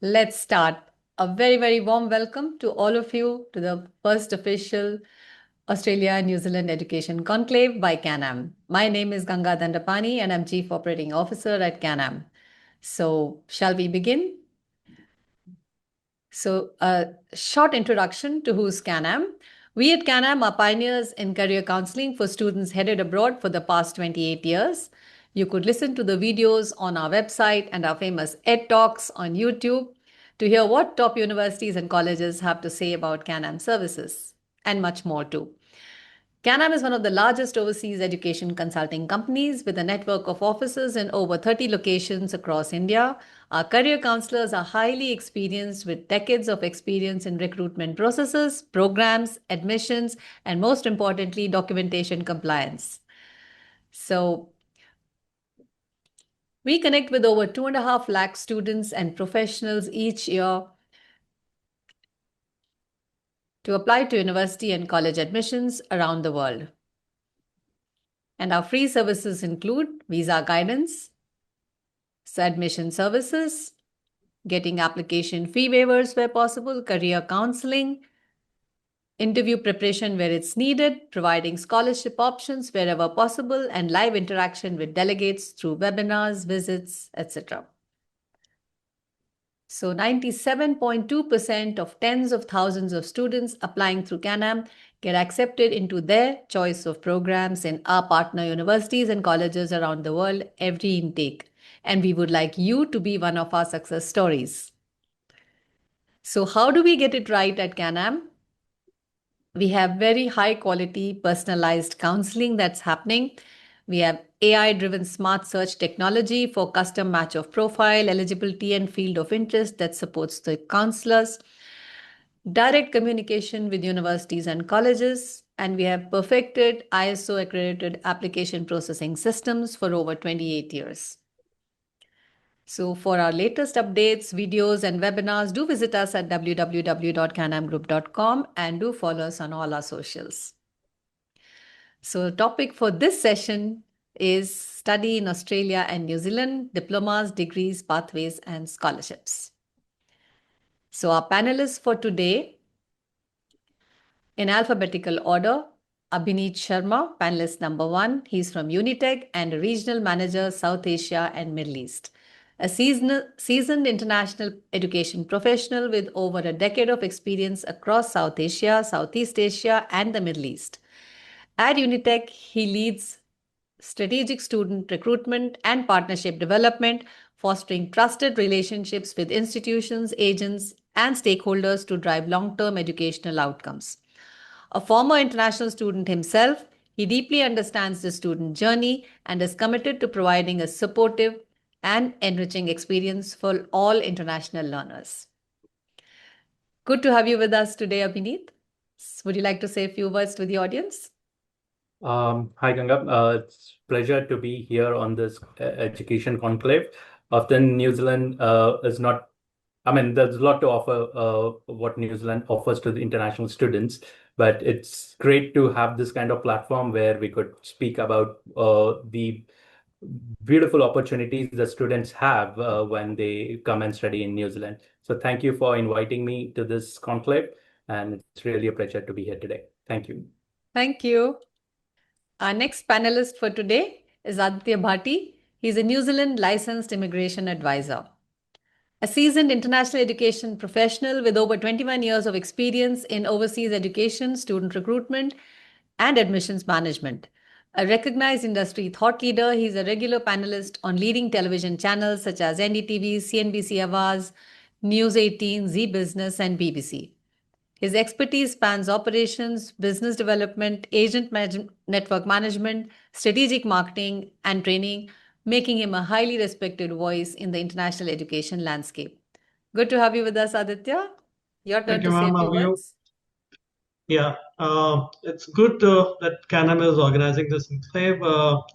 Let's start. A very, very warm welcome to all of you to the first official Australia New Zealand Education Conclave by Canam. My name is Ganga Dandapani and I'm Chief Operating Officer at Canam. So, shall we begin? So, a short introduction to who's Canam. We at Canam are pioneers in career counseling for students headed abroad for the past 28 years. You could listen to the videos on our website and our famous ED Talks on YouTube to hear what top universities and colleges have to say about Canam services and much more too. Canam is one of the largest overseas education consulting companies with a network of offices in over 30 locations across India. Our career counselors are highly experienced with decades of experience in recruitment processes, programs, admissions, and most importantly, documentation compliance. So, we connect with over 2.5 lakh students and professionals each year to apply to university and college admissions around the world. And our free services include visa guidance, admission services, getting application fee waivers where possible, career counseling, interview preparation where it's needed, providing scholarship options wherever possible, and live interaction with delegates through webinars, visits, etc. So 97.2% of tens of thousands of students applying through Canam get accepted into their choice of programs in our partner universities and colleges around the world every intake. And we would like you to be one of our success stories. So how do we get it right at Canam? We have very high quality personalized counseling that's happening. We have AI-driven smart search technology for custom match of profile, eligibility, and field of interest that supports the counselors. Direct communication with universities and colleges, and we have perfected ISO accredited application processing systems for over 28 years. So for our latest updates, videos, and webinars, do visit us at www.canamgroup.com and do follow us on all our socials. So the topic for this session is study in Australia and New Zealand, diplomas, degrees, pathways, and scholarships. So our panelists for today, in alphabetical order, Abhin Sharma, panelist number 1. He's from Unitech and a regional manager, South Asia and Middle East. A seasoned international education professional with over a decade of experience across South Asia, Southeast Asia, and the Middle East. At Unitech, he leads strategic student recruitment and partnership development, fostering trusted relationships with institutions, agents, and stakeholders to drive long-term educational outcomes. A former international student himself, he deeply understands the student journey and is committed to providing a supportive and enriching experience for all international learners. Good to have you with us today, Abhineet. Would you like to say a few words to the audience? Hi, Ganga. It's a pleasure to be here on this education conclave. Often New Zealand is not, there's a lot to offer what New Zealand offers to the international students, but it's great to have this kind of platform where we could speak about the beautiful opportunities the students have when they come and study in New Zealand. So thank you for inviting me to this conclave, and it's really a pleasure to be here today. Thank you. Thank you. Our next panelist for today is Aditya Bharti. He's a New Zealand licensed immigration advisor. A seasoned international education professional with over 21 years of experience in overseas education, student recruitment, and admissions management. A recognized industry thought leader, he's a regular panelist on leading television channels such as NDTV, CNBC Awaaz, News 18, Zee Business, and BBC. His expertise spans operations, business development, network management, strategic marketing, and training, making him a highly respected voice in the international education landscape. Good to have you with us, Aditya. Your turn to say a few words. Yeah, it's good that Canam is organizing this enclave,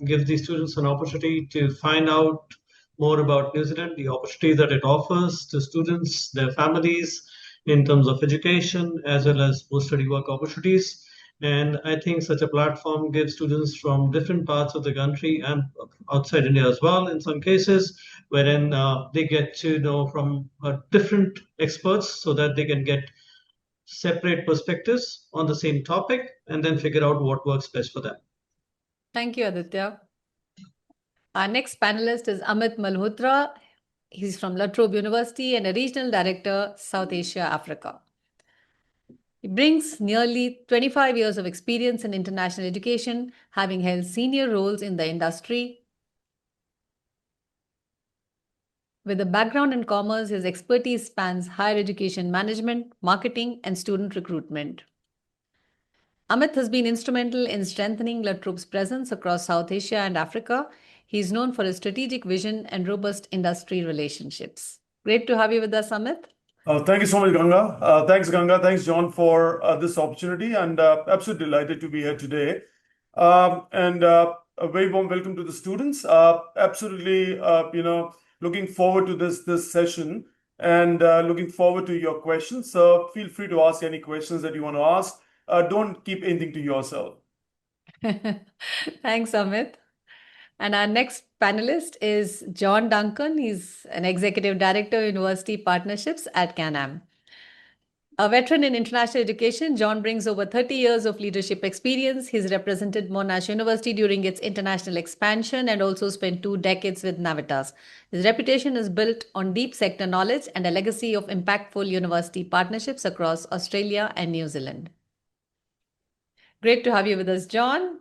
gives the students an opportunity to find out more about New Zealand, the opportunities that it offers to students, their families, in terms of education, as well as post-study work opportunities. And I think such a platform gives students from different parts of the country and outside India as well, in some cases, wherein they get to know from different experts so that they can get separate perspectives on the same topic and then figure out what works best for them. Thank you, Aditya. Our next panelist is Amit Malhotra. He's from La Trobe University and a regional director, South Asia, Africa. He brings nearly 25 years of experience in international education, having held senior roles in the industry. With a background in commerce, his expertise spans higher education management, marketing, and student recruitment. Amit has been instrumental in strengthening La Trobe's presence across South Asia and Africa. He is known for his strategic vision and robust industry relationships. Great to have you with us, Amit. Thank you so much, Ganga. Thanks, Ganga. Thanks, John, for this opportunity, and absolutely delighted to be here today. And a very warm welcome to the students. Absolutely, looking forward to this session and looking forward to your questions. So feel free to ask any questions that you want to ask. Don't keep anything to yourself. Thanks, Amit. And our next panelist is John Duncan. He's an executive director of university partnerships at Canam. A veteran in international education, John brings over 30 years of leadership experience. He's represented Monash University during its international expansion and also spent 2 decades with Navatas. His reputation is built on deep sector knowledge and a legacy of impactful university partnerships across Australia and New Zealand. Great to have you with us, John.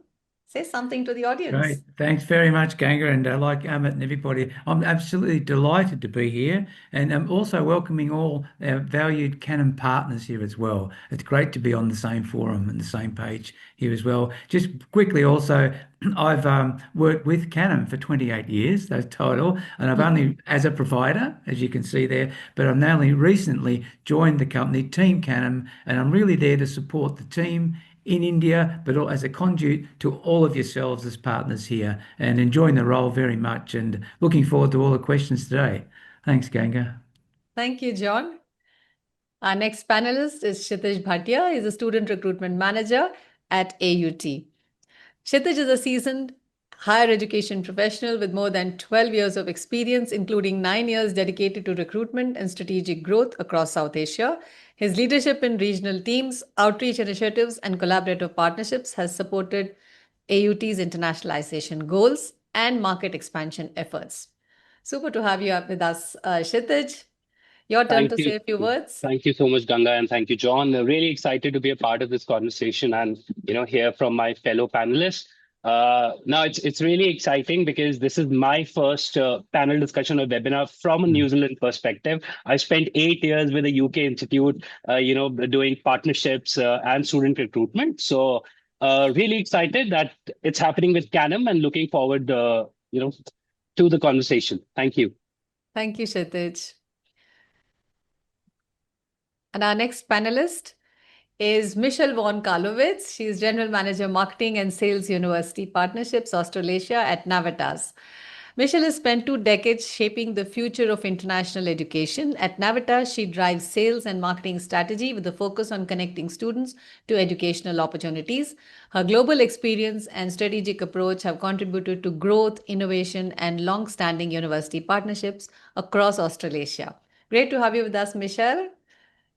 Say something to the audience. Great. Thanks very much, Ganga, and like Amit and everybody, I'm absolutely delighted to be here, and I'm also welcoming all our valued Canam partners here as well. It's great to be on the same forum and the same page here as well. Just quickly also, I've worked with Canam for 28 years, that's total, and I've only as a provider, as you can see there, but I've only recently joined the company, Team Canam, and I'm really there to support the team in India, but as a conduit to all of yourselves as partners here, and enjoying the role very much and looking forward to all the questions today. Thanks, Ganga. Thank you, John. Our next panelist is Chhattishya Bharti. He's a student recruitment manager at AUT. Chhattishya is a seasoned higher education professional with more than 12 years of experience, including 9 years dedicated to recruitment and strategic growth across South Asia. His leadership in regional teams, outreach initiatives, and collaborative partnerships has supported AUT's internationalization goals and market expansion efforts. Super to have you with us, Chhattishya. Your turn to say a few words. Thank you so much, Ganga, and thank you, John. Really excited to be a part of this conversation and hear from my fellow panelists. Now it's really exciting because this is my first panel discussion or webinar from a New Zealand perspective. I spent 8 years with a UK institute, doing partnerships and student recruitment. So really excited that it's happening with Canam and looking forward, to the conversation. Thank you. Thank you, Chhattishya. And our next panelist is Michelle von Kalovitz. She is General Manager Marketing and Sales University Partnerships Australasia at Navatas. Michelle has spent 2 decades shaping the future of international education. At Navatas, she drives sales and marketing strategy with a focus on connecting students to educational opportunities. Her global experience and strategic approach have contributed to growth, innovation, and long-standing university partnerships across Australasia. Great to have you with us, Michelle.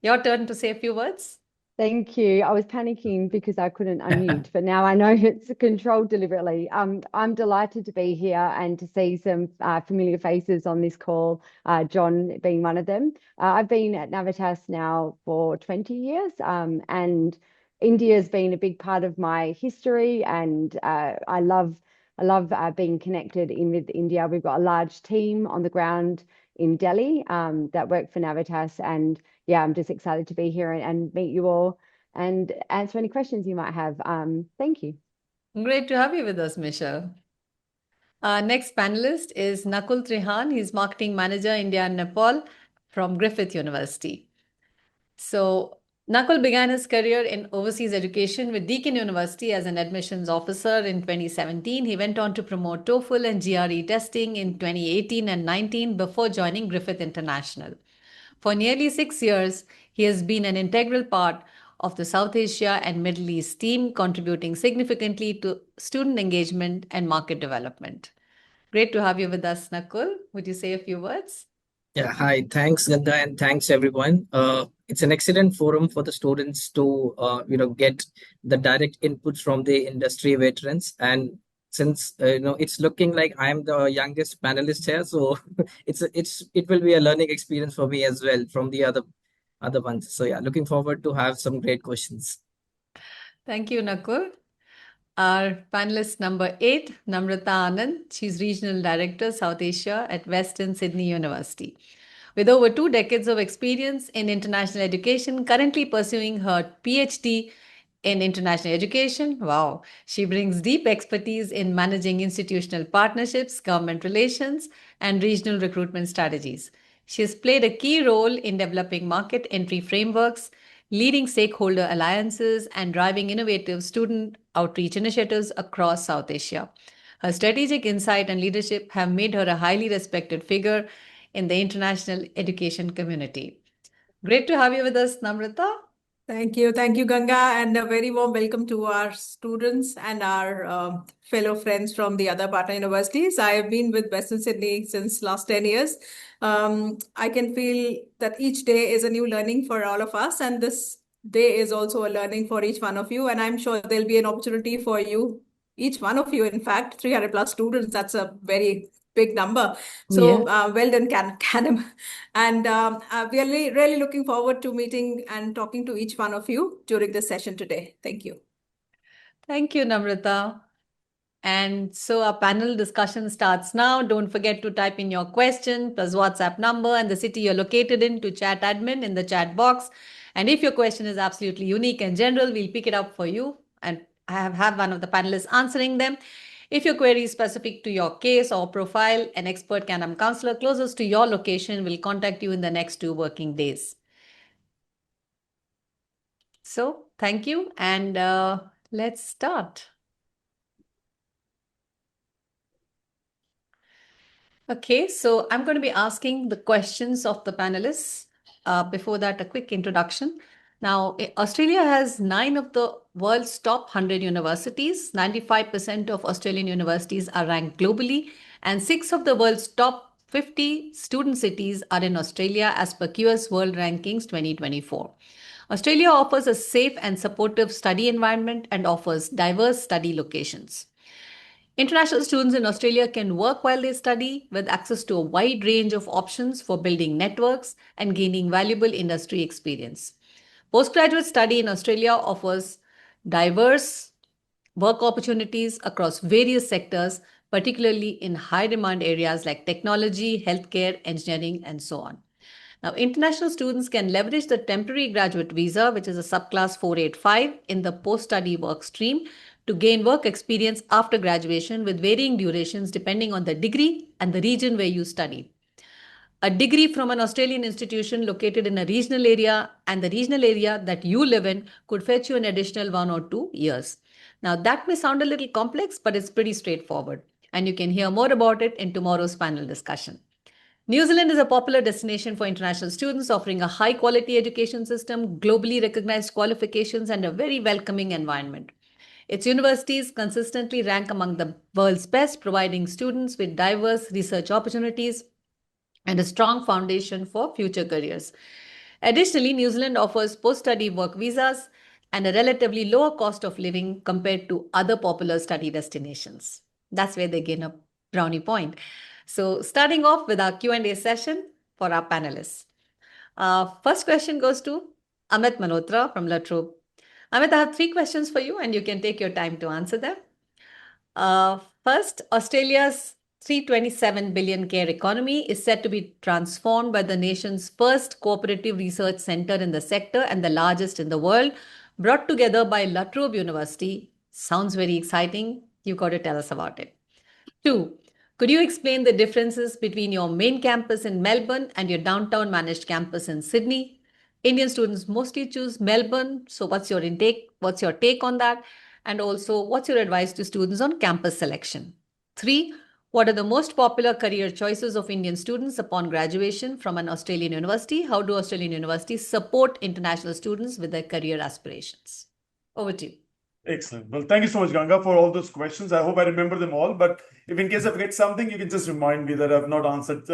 Your turn to say a few words. Thank you. I was panicking because I couldn't unmute, but now I know it's controlled deliberately. I'm delighted to be here and to see some familiar faces on this call, John being one of them. I've been at Navatas now for 20 years, and India has been a big part of my history, and I love being connected in with India. We've got a large team on the ground in Delhi that work for Navatas, and yeah, I'm just excited to be here and meet you all and answer any questions you might have. Thank you. Great to have you with us, Michelle. Our next panelist is Nakul Trihan. He's Marketing Manager, India and Nepal from Griffith University. So Nakul began his career in overseas education with Deakin University as an admissions officer in 2017. He went on to promote TOEFL and GRE testing in 2018 and 19 before joining Griffith International. For nearly 6 years, he has been an integral part of the South Asia and Middle East team, contributing significantly to student engagement and market development. Great to have you with us, Nakul. Would you say a few words? Yeah, hi. Thanks, Ganga, and thanks everyone. It's an excellent forum for the students to get the direct inputs from the industry veterans. And since it's looking like I'm the youngest panelist here, so it will be a learning experience for me as well from the other ones. So yeah, looking forward to have some great questions. Thank you, Nakul. Our panelist number 8, Namita Anand. She's Regional Director, South Asia at Western Sydney University. With over 2 decades of experience in international education, currently pursuing her PhD in international education. Wow. She brings deep expertise in managing institutional partnerships, government relations, and regional recruitment strategies. She has played a key role in developing market entry frameworks, leading stakeholder alliances, and driving innovative student outreach initiatives across South Asia. Her strategic insight and leadership have made her a highly respected figure in the international education community. Great to have you with us, Namrata. Thank you, Ganga, and a very warm welcome to our students and our fellow friends from the other partner universities. I have been with Western Sydney since last 10 years. I can feel that each day is a new learning for all of us, and this day is also a learning for each one of you. And I'm sure there'll be an opportunity for you, each one of you, in fact, 300 plus students. That's a very big number. So well done, Canam. And we are really looking forward to meeting and talking to each one of you during this session today. Thank you. Thank you, Namrata. And so our panel discussion starts now. Don't forget to type in your question plus WhatsApp number and the city you're located in to chat admin in the chat box. And if your question is absolutely unique and general, we'll pick it up for you and have one of the panelists answering them. If your query is specific to your case or profile, an expert Canam counselor closest to your location will contact you in the next 2 working days. So thank you, and let's start. Okay, so I'm going to be asking the questions of the panelists. Before that, a quick introduction. Now, Australia has 9 of the world's top 100 universities. 95% of Australian universities are ranked globally, and 6 of the world's top 50 student cities are in Australia as per QS World Rankings 2024. Australia offers a safe and supportive study environment and offers diverse study locations. International students in Australia can work while they study with access to a wide range of options for building networks and gaining valuable industry experience. Postgraduate study in Australia offers diverse work opportunities across various sectors, particularly in high demand areas like technology, healthcare, engineering, and so on. Now, international students can leverage the temporary graduate visa, which is a subclass 485 in the post-study work stream, to gain work experience after graduation with varying durations depending on the degree and the region where you study. A degree from an Australian institution located in a regional area and the regional area that you live in could fetch you an additional 1 or 2 years. Now, that may sound a little complex, but it's pretty straightforward. And you can hear more about it in tomorrow's panel discussion. New Zealand is a popular destination for international students, offering a high-quality education system, globally recognized qualifications, and a very welcoming environment. Its universities consistently rank among the world's best, providing students with diverse research opportunities and a strong foundation for future careers. Additionally, New Zealand offers post-study work visas and a relatively lower cost of living compared to other popular study destinations. That's where they gain a brownie point. So starting off with our Q&A session for our panelists. First question goes to Amit Malhotra from La Trobe. Amit, I have 3 questions for you and you can take your time to answer them. First, Australia's 327 billion care economy is set to be transformed by the nation's first cooperative research center in the sector and the largest in the world, brought together by La Trobe University. Sounds very exciting. You've got to tell us about it. 2, could you explain the differences between your main campus in Melbourne and your downtown managed campus in Sydney? Indian students mostly choose Melbourne. So what's your take on that? And also, what's your advice to students on campus selection? 3, What are the most popular career choices of Indian students upon graduation from an Australian university? How do Australian universities support international students with their career aspirations? Over to you. Excellent. Well, thank you so much, Ganga, for all those questions. I hope I remember them all. But if in case I forget something, you can just remind me that I've not answered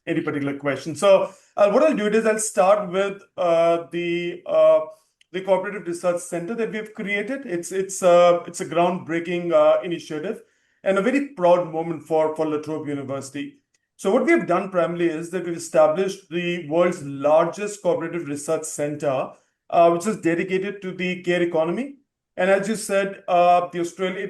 any particular question. So what I'll do is I'll start with the Cooperative Research Center that we've created. It's a groundbreaking initiative and a very proud moment for La Trobe University. So what we have done primarily is that we've established the world's largest cooperative research center, which is dedicated to the care economy. And as you said, in Australia,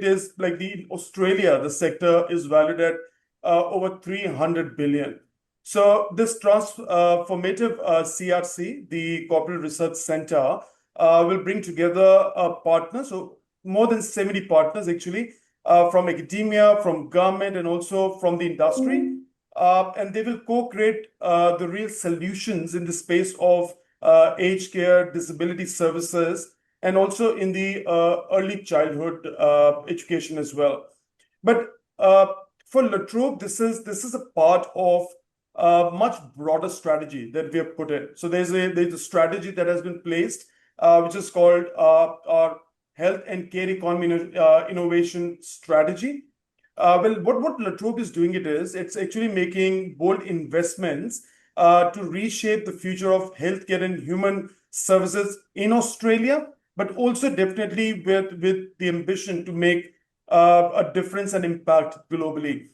the sector is valued at over 300 billion. So this transformative CRC, the Cooperative Research Center, will bring together partners, so more than 70 partners actually, from academia, from government, and also from the industry. And they will co-create the real solutions in the space of aged care, disability services, and also in the early childhood education as well. But for La Trobe, this is a part of a much broader strategy that we have put in. So there's a strategy that has been placed, which is called our Health and Care Economy Innovation Strategy. Well, what La Trobe is doing it's actually making bold investments to reshape the future of healthcare and human services in Australia, but also definitely with the ambition to make a difference and impact globally.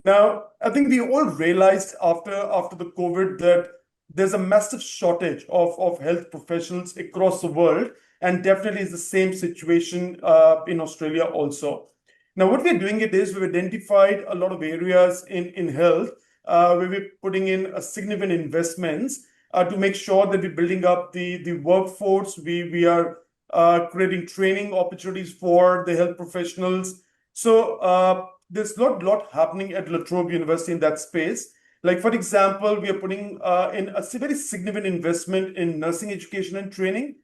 Now, I think we all realized after the COVID that there's a massive shortage of health professionals across the world, and definitely is the same situation in Australia also. Now, what we're doing we've identified a lot of areas in health where we're putting in a significant investments to make sure that we're building up the workforce. We are creating training opportunities for the health professionals. So there's a lot happening at La Trobe University in that space. Like, for example, we are putting in a very significant investment in nursing education and training,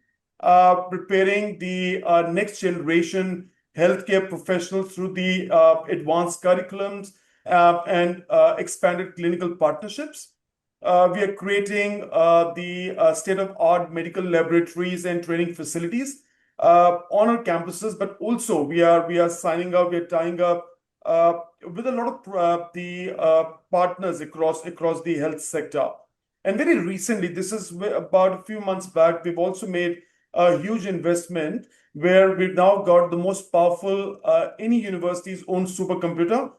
preparing the next generation healthcare professionals through the advanced curriculums and expanded clinical partnerships. We are creating the state-of-art medical laboratories and training facilities on our campuses, but also we are tying up with a lot of the partners across the health sector. And very recently, this is about a few months back, we've also made a huge investment where we've now got the most powerful any university's own supercomputer,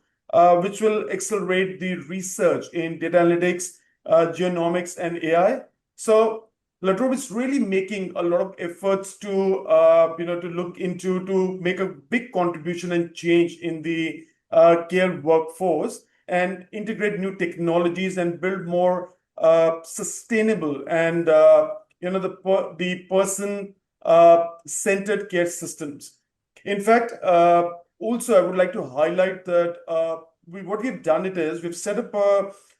which will accelerate the research in data analytics, genomics, and AI. So La Trobe is really making a lot of efforts to look into to make a big contribution and change in the care workforce and integrate new technologies and build more sustainable and the person-centered care systems. In fact, also I would like to highlight that what we've done we've set up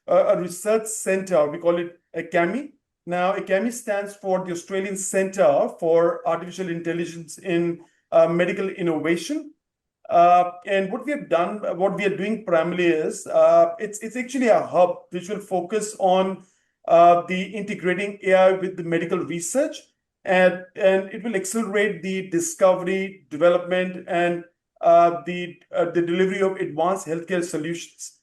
a research center. We call it ACAMI. Now, ACAMI stands for the Australian Centre for Artificial Intelligence in Medical Innovation. And what we are doing primarily is it's actually a hub which will focus on the integrating AI with the medical research, and it will accelerate the discovery, development, and the delivery of advanced healthcare solutions.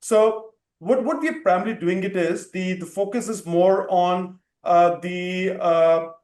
So what we are primarily doing the focus is more on the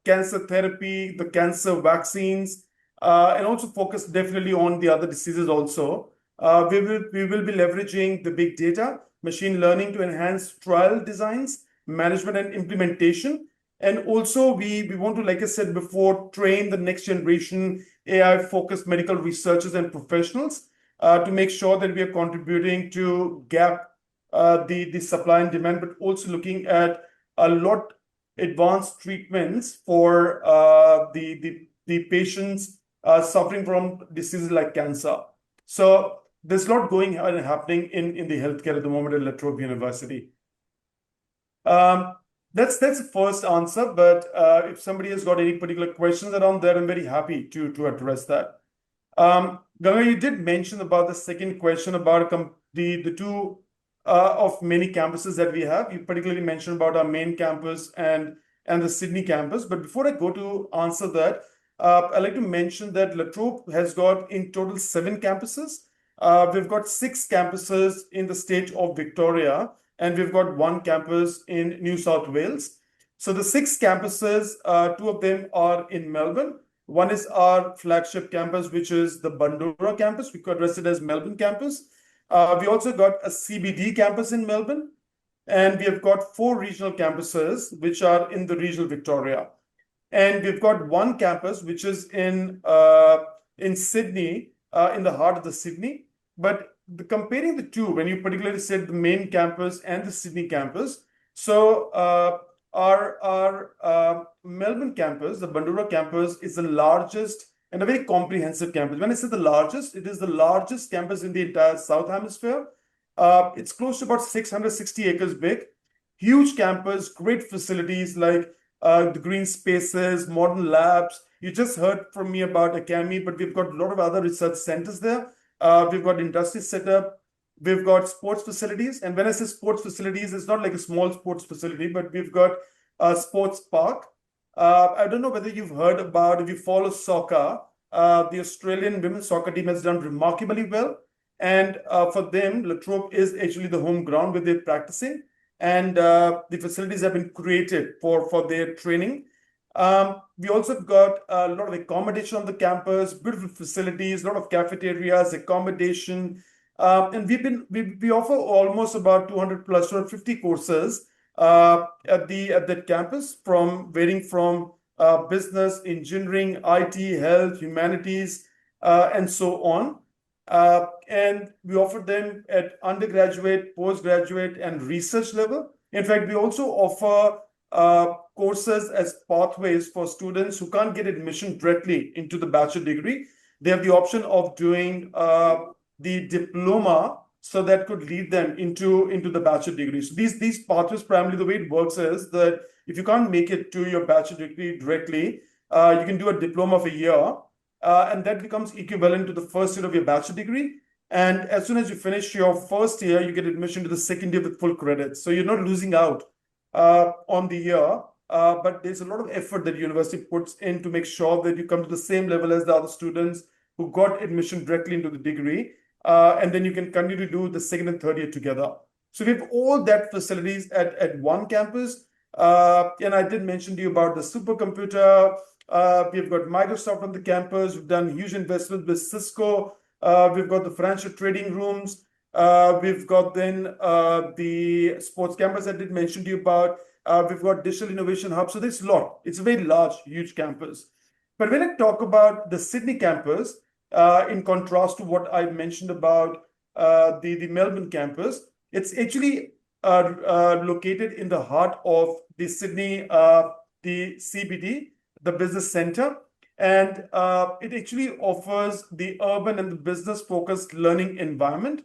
cancer therapy, the cancer vaccines, and also focus definitely on the other diseases also. We will be leveraging the big data, machine learning to enhance trial designs, management, and implementation. And also we want to, like I said before, train the next generation AI-focused medical researchers and professionals to make sure that we are contributing to gap the supply and demand, but also looking at a lot advanced treatments for the patients suffering from diseases like cancer. So there's a lot going on and happening in the healthcare at the moment at La Trobe University. That's the first answer, but if somebody has got any particular questions around that, I'm very happy to address that. Ganga, you did mention about the second question about the two of many campuses that we have. You particularly mentioned about our main campus and the Sydney campus. But before I go to answer that, I'd like to mention that La Trobe has got in total 7 campuses. We've got 6 campuses in the state of Victoria, and we've got 1 campus in New South Wales. So the 6 campuses, 2 of them are in Melbourne. One is our flagship campus, which is the Bundoora campus. We could address it as Melbourne campus. We also got a CBD campus in Melbourne, and we have got 4 regional campuses, which are in the regional Victoria. And we've got 1 campus, which is in Sydney, in the heart of the Sydney. But comparing the two, when you particularly said the main campus and the Sydney campus, so our Melbourne campus, the Bundoora campus, is the largest and a very comprehensive campus. When I say the largest, it is the largest campus in the entire South Hemisphere. It's close to about 660 acres big. Huge campus, great facilities like the green spaces, modern labs. You just heard from me about Academy, but we've got a lot of other research centers there. We've got industry setup. We've got sports facilities. And when I say sports facilities, it's not like a small sports facility, but we've got a sports park. I don't know whether you've heard about, if you follow soccer, the Australian women's soccer team has done remarkably well. And for them, La Trobe is actually the home ground where they're practicing. And the facilities have been created for their training. We also got a lot of accommodation on the campus, beautiful facilities, a lot of cafeterias, accommodation. And we offer almost about 200 plus 250 courses at that campus, varying from business, engineering, IT, health, humanities, and so on. And we offer them at undergraduate, postgraduate, and research level. In fact, we also offer courses as pathways for students who can't get admission directly into the bachelor degree. They have the option of doing the diploma, so that could lead them into the bachelor degree. So these pathways, primarily the way it works is that if you can't make it to your bachelor degree directly, you can do a diploma of a year, and that becomes equivalent to the first year of your bachelor degree. And as soon as you finish your first year, you get admission to the second year with full credits. So you're not losing out on the year, but there's a lot of effort that university puts in to make sure that you come to the same level as the other students who got admission directly into the degree. And then you can continue to do the second and third year together. So we have all that facilities at one campus. And I did mention to you about the supercomputer. We've got Microsoft on the campus. We've done huge investments with Cisco. We've got the financial trading rooms. We've got then the sports campus I did mention to you about. We've got digital innovation hub. So there's a lot. It's a very large, huge campus. But when I talk about the Sydney campus, in contrast to what I mentioned about the Melbourne campus, it's actually located in the heart of the Sydney, the CBD, the business center. And it actually offers the urban and the business-focused learning environment.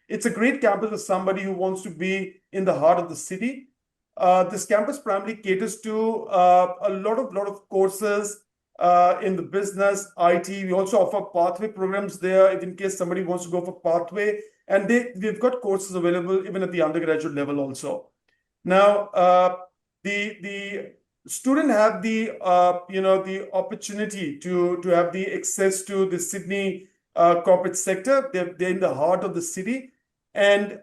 It's a great campus for somebody who wants to be in the heart of the city. This campus primarily caters to a lot of courses in the business, IT. We also offer pathway programs there, if in case somebody wants to go for pathway. And we've got courses available even at the undergraduate level also. Now, the student have the the opportunity to have the access to the Sydney corporate sector. They're in the heart of the city. And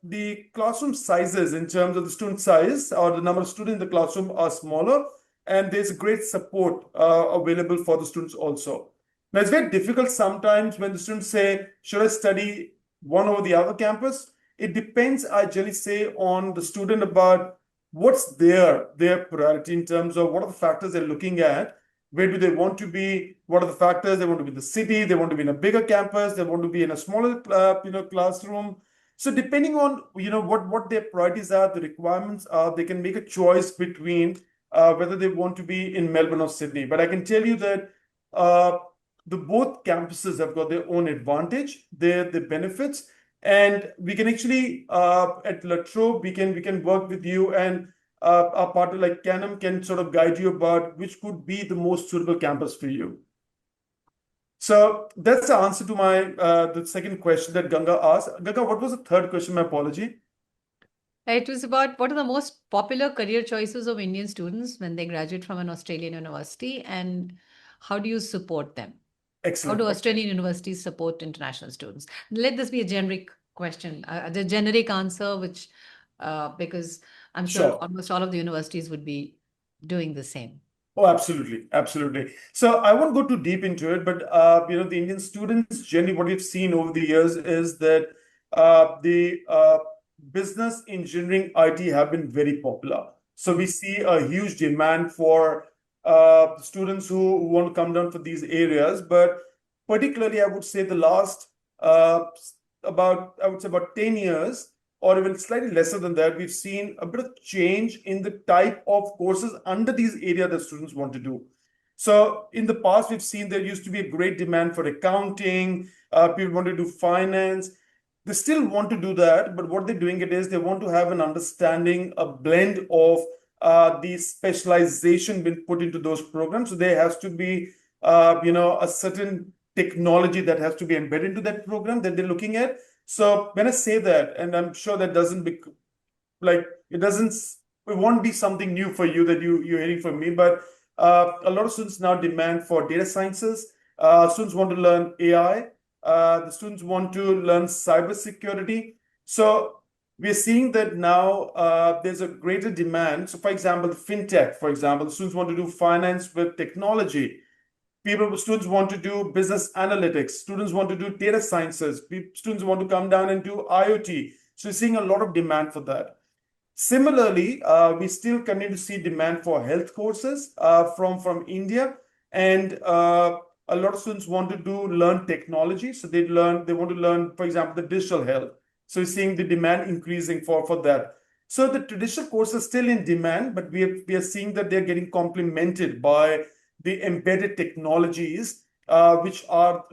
the classroom sizes in terms of the student size or the number of students in the classroom are smaller. And there's great support available for the students also. Now, it's very difficult sometimes when the students say, should I study one over the other campus? It depends, I generally say, on the student about what's their priority in terms of what are the factors they're looking at. Where do they want to be? What are the factors? They want to be in the city. They want to be in a bigger campus. They want to be in a smaller classroom. So depending on what their priorities are, the requirements are, they can make a choice between whether they want to be in Melbourne or Sydney. But I can tell you that the both campuses have got their own advantage, their benefits, and we can actually at La Trobe we can work with you, and our partner like Canam can sort of guide you about which could be the most suitable campus for you. So that's the answer to my the second question that Ganga asked. Ganga, what was the third question? My apology. It was about what are the most popular career choices of Indian students when they graduate from an Australian university, and how do you support them? How Excellent. do Australian universities support international students? Let this be a generic question, the generic answer, which because I'm sure Sure. almost all of the universities would be doing the same. Oh, absolutely, absolutely. So I won't go too deep into it, but the Indian students generally, what we've seen over the years is that the business, engineering, IT have been very popular. So we see a huge demand for students who want to come down for these areas. But particularly, I would say the last about 10 years, or even slightly lesser than that, we've seen a bit of change in the type of courses under these areas that students want to do. So in the past, we've seen there used to be a great demand for accounting. People want to do finance. They still want to do that, but what they're doing it is they want to have an understanding, a blend of the specialization being put into those programs. So there has to be, a certain technology that has to be embedded into that program that they're looking at. So when I say that, and I'm sure that doesn't be like it won't be something new for you that you're hearing from me, but a lot of students now demand for data sciences. Students want to learn AI. The students want to learn cybersecurity. So we're seeing that now there's a greater demand. So, for example, fintech, for example, the students want to do finance with technology. Students want to do business analytics. Students want to do data sciences. Students want to come down and do IoT. So we're seeing a lot of demand for that. Similarly, we still continue to see demand for health courses from India, and a lot of students want to learn technology. So they want to learn, for example, the digital health. So we're seeing the demand increasing for that. So the traditional courses are still in demand, but we are seeing that they're getting complemented by the embedded technologies, which are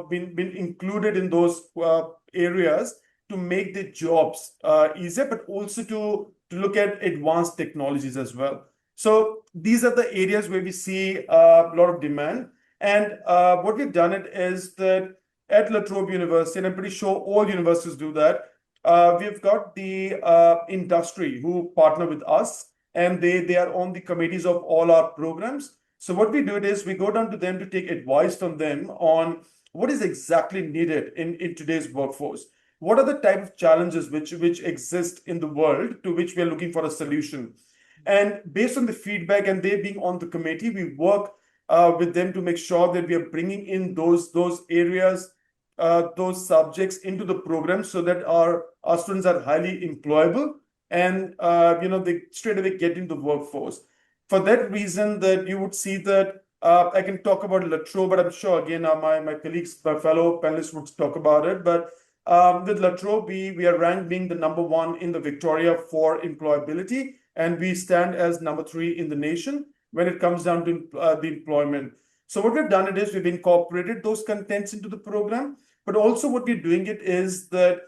been included in those areas to make the jobs easier, but also to look at advanced technologies as well. So these are the areas where we see a lot of demand. And what we've done it is that at La Trobe University, and I'm pretty sure all universities do that, we've got the industry who partner with us, and they are on the committees of all our programs. So what we do it is we go down to them to take advice from them on what is exactly needed in today's workforce. What are the type of challenges which exist in the world to which we are looking for a solution? And based on the feedback and they being on the committee, we work with them to make sure that we are bringing in those areas, those subjects into the program so that our students are highly employable and they straight away get into the workforce. For that reason, that you would see that I can talk about La Trobe, but I'm sure again my colleagues, my fellow panelists would talk about it. But with La Trobe, we are ranked being the #1 in the Victoria for employability, and we stand as #3 in the nation when it comes down to the employment. So what we've done it is we've incorporated those contents into the program, but also what we're doing it is that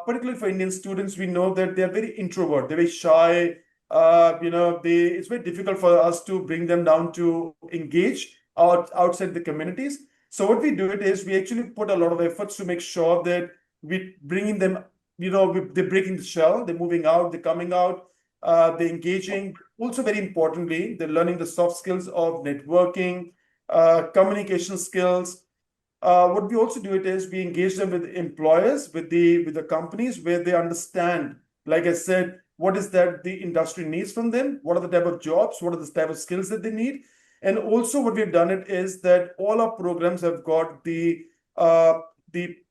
particularly for Indian students, we know that they're very introvert, they're very shy. It's very difficult for us to bring them down to engage outside the communities. So what we do it is we actually put a lot of efforts to make sure that we bringing them, they're breaking the shell, they're moving out, they're coming out, they're engaging. Also, very importantly, they're learning the soft skills of networking, communication skills. What we also do it is we engage them with employers, with the companies where they understand, like I said, what is that the industry needs from them, what are the type of jobs, what are the type of skills that they need. And also what we've done it is that all our programs have got the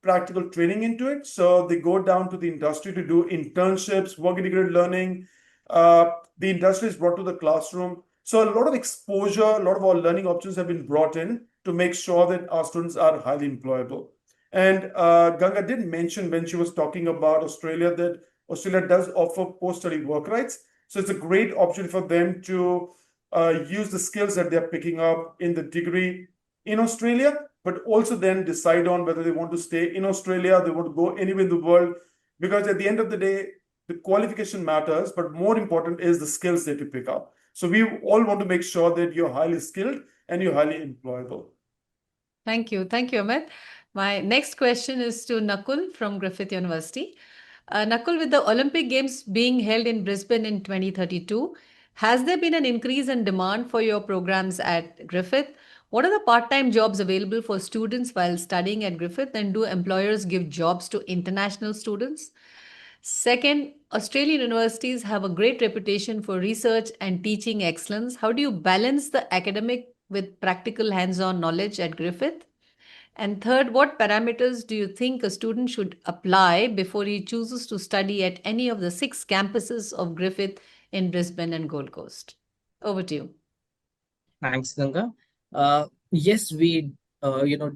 practical training into it. So they go down to the industry to do internships, work integrated learning. The industry is brought to the classroom. So a lot of exposure, a lot of our learning options have been brought in to make sure that our students are highly employable. And Ganga did mention when she was talking about Australia that Australia does offer post-study work rights. So it's a great option for them to use the skills that they're picking up in the degree in Australia, but also then decide on whether they want to stay in Australia, they want to go anywhere in the world, because at the end of the day, the qualification matters, but more important is the skills that you pick up. So we all want to make sure that you're highly skilled and you're highly employable. Thank you. Thank you, Amit. My next question is to Nakul from Griffith University. Nakul, with the Olympic Games being held in Brisbane in 2032, has there been an increase in demand for your programs at Griffith? What are the part-time jobs available for students while studying at Griffith, and do employers give jobs to international students? Second, Australian universities have a great reputation for research and teaching excellence. How do you balance the academic with practical hands-on knowledge at Griffith? And third, what parameters do you think a student should apply before he chooses to study at any of the 6 campuses of Griffith in Brisbane and Gold Coast? Over to you. Thanks, Ganga. Yes, we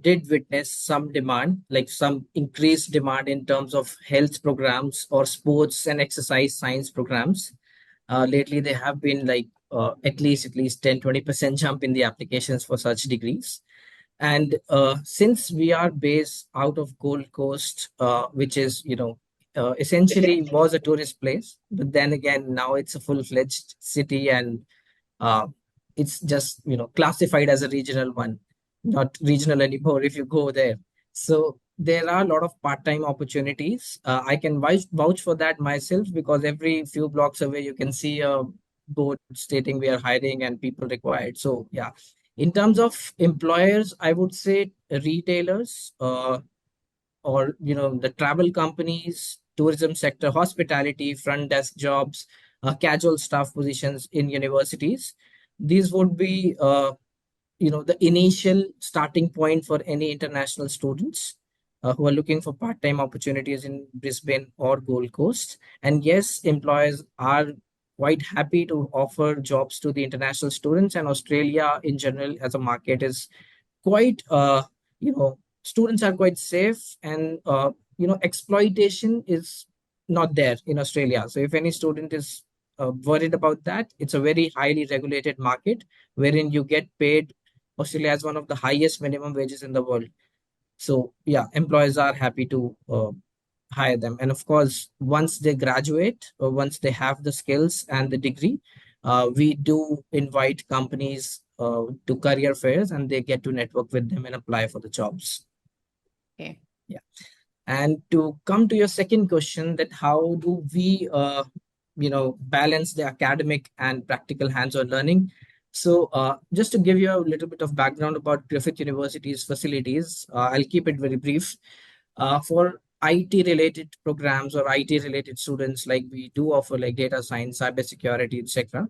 did witness some demand, like some increased demand in terms of health programs or sports and exercise science programs. Lately, there have been like at least 10-20% jump in the applications for such degrees. And since we are based out of Gold Coast, which is essentially was a tourist place, but then again now it's a full-fledged city, and it's just classified as a regional one, not regional anymore if you go there. So there are a lot of part-time opportunities. I can vouch for that myself, because every few blocks away you can see a board stating we are hiring and people required. So yeah, in terms of employers, I would say retailers, or the travel companies, tourism sector, hospitality, front desk jobs, casual staff positions in universities. These would be the initial starting point for any international students who are looking for part-time opportunities in Brisbane or Gold Coast. And yes, employers are quite happy to offer jobs to the international students, and Australia in general as a market is quite students are quite safe, and exploitation is not there in Australia. So if any student is worried about that, it's a very highly regulated market wherein you get paid. Australia has one of the highest minimum wages in the world. So yeah, employers are happy to hire them. And of course, once they graduate or once they have the skills and the degree, we do invite companies to career fairs, and they get to network with them and apply for the jobs. Okay. Yeah. And to come to your second question, that how do we balance the academic and practical hands-on learning? So just to give you a little bit of background about Griffith University's facilities, I'll keep it very brief. For IT-related programs or IT-related students, like we do offer like data science, cybersecurity, etc.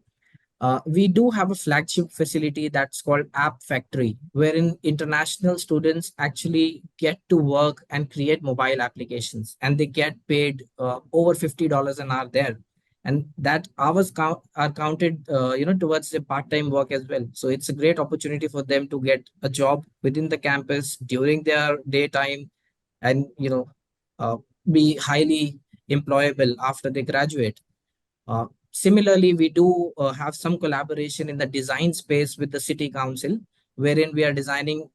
We do have a flagship facility that's called App Factory, wherein international students actually get to work and create mobile applications, and they get paid over $50 an hour there. And that hours are counted, towards the part-time work as well. So it's a great opportunity for them to get a job within the campus during their daytime, and be highly employable after they graduate. Similarly, we do have some collaboration in the design space with the city council, wherein we are designing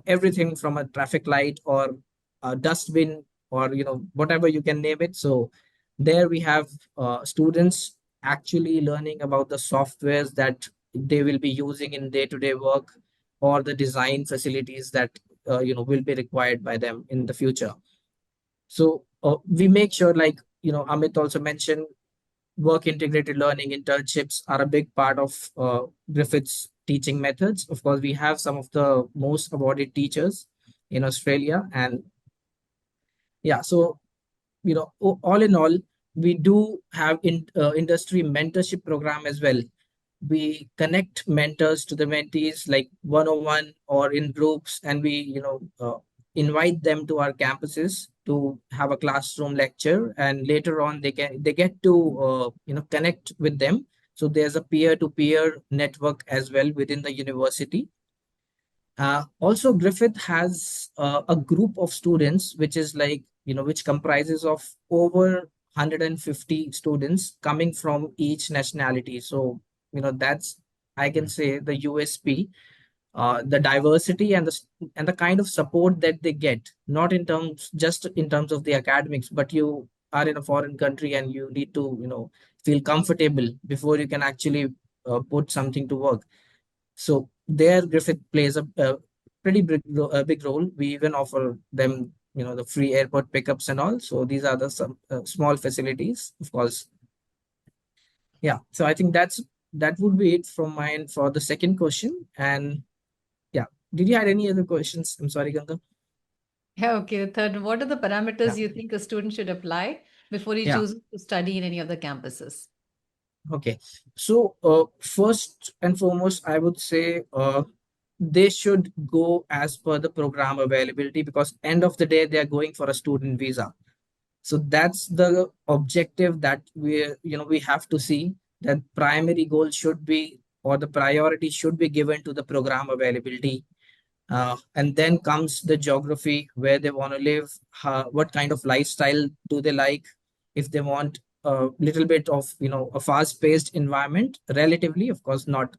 everything from a traffic light or a dustbin, or whatever you can name it. So there we have students actually learning about the softwares that they will be using in day-to-day work, or the design facilities that will be required by them in the future. So we make sure, like Amit also mentioned, work integrated learning internships are a big part of Griffith's teaching methods. Of course, we have some of the most awarded teachers in Australia, and yeah, so all in all, we do have industry mentorship program as well. We connect mentors to the mentees, like one-on-one or in groups, and we invite them to our campuses to have a classroom lecture, and later on they get to connect with them. So there's a peer-to-peer network as well within the university. Also, Griffith has a group of students which is like which comprises of over 150 students coming from each nationality. So that's, I can say, the USP. The diversity and the kind of support that they get, not just in terms of the academics, but you are in a foreign country and you need to feel comfortable before you can actually put something to work. So there Griffith plays a pretty big role. We even offer them, the free airport pickups and all. So these are the some small facilities, of course. Yeah. So I think that would be it from my end for the second question. And yeah, did you have any other questions? I'm sorry, Ganga. Yeah, okay. The third, what are the Yeah. parameters you think a student should apply before he Yeah. chooses to study in any of the campuses? Okay. So first and foremost, I would say they should go as per the program availability, because end of the day they are going for a student visa. So that's the objective that we have to see, that primary goal should be, or the priority should be given to the program availability. And then comes the geography, where they want to live, what kind of lifestyle do they like. If they want a little bit of a fast-paced environment, relatively, of course, not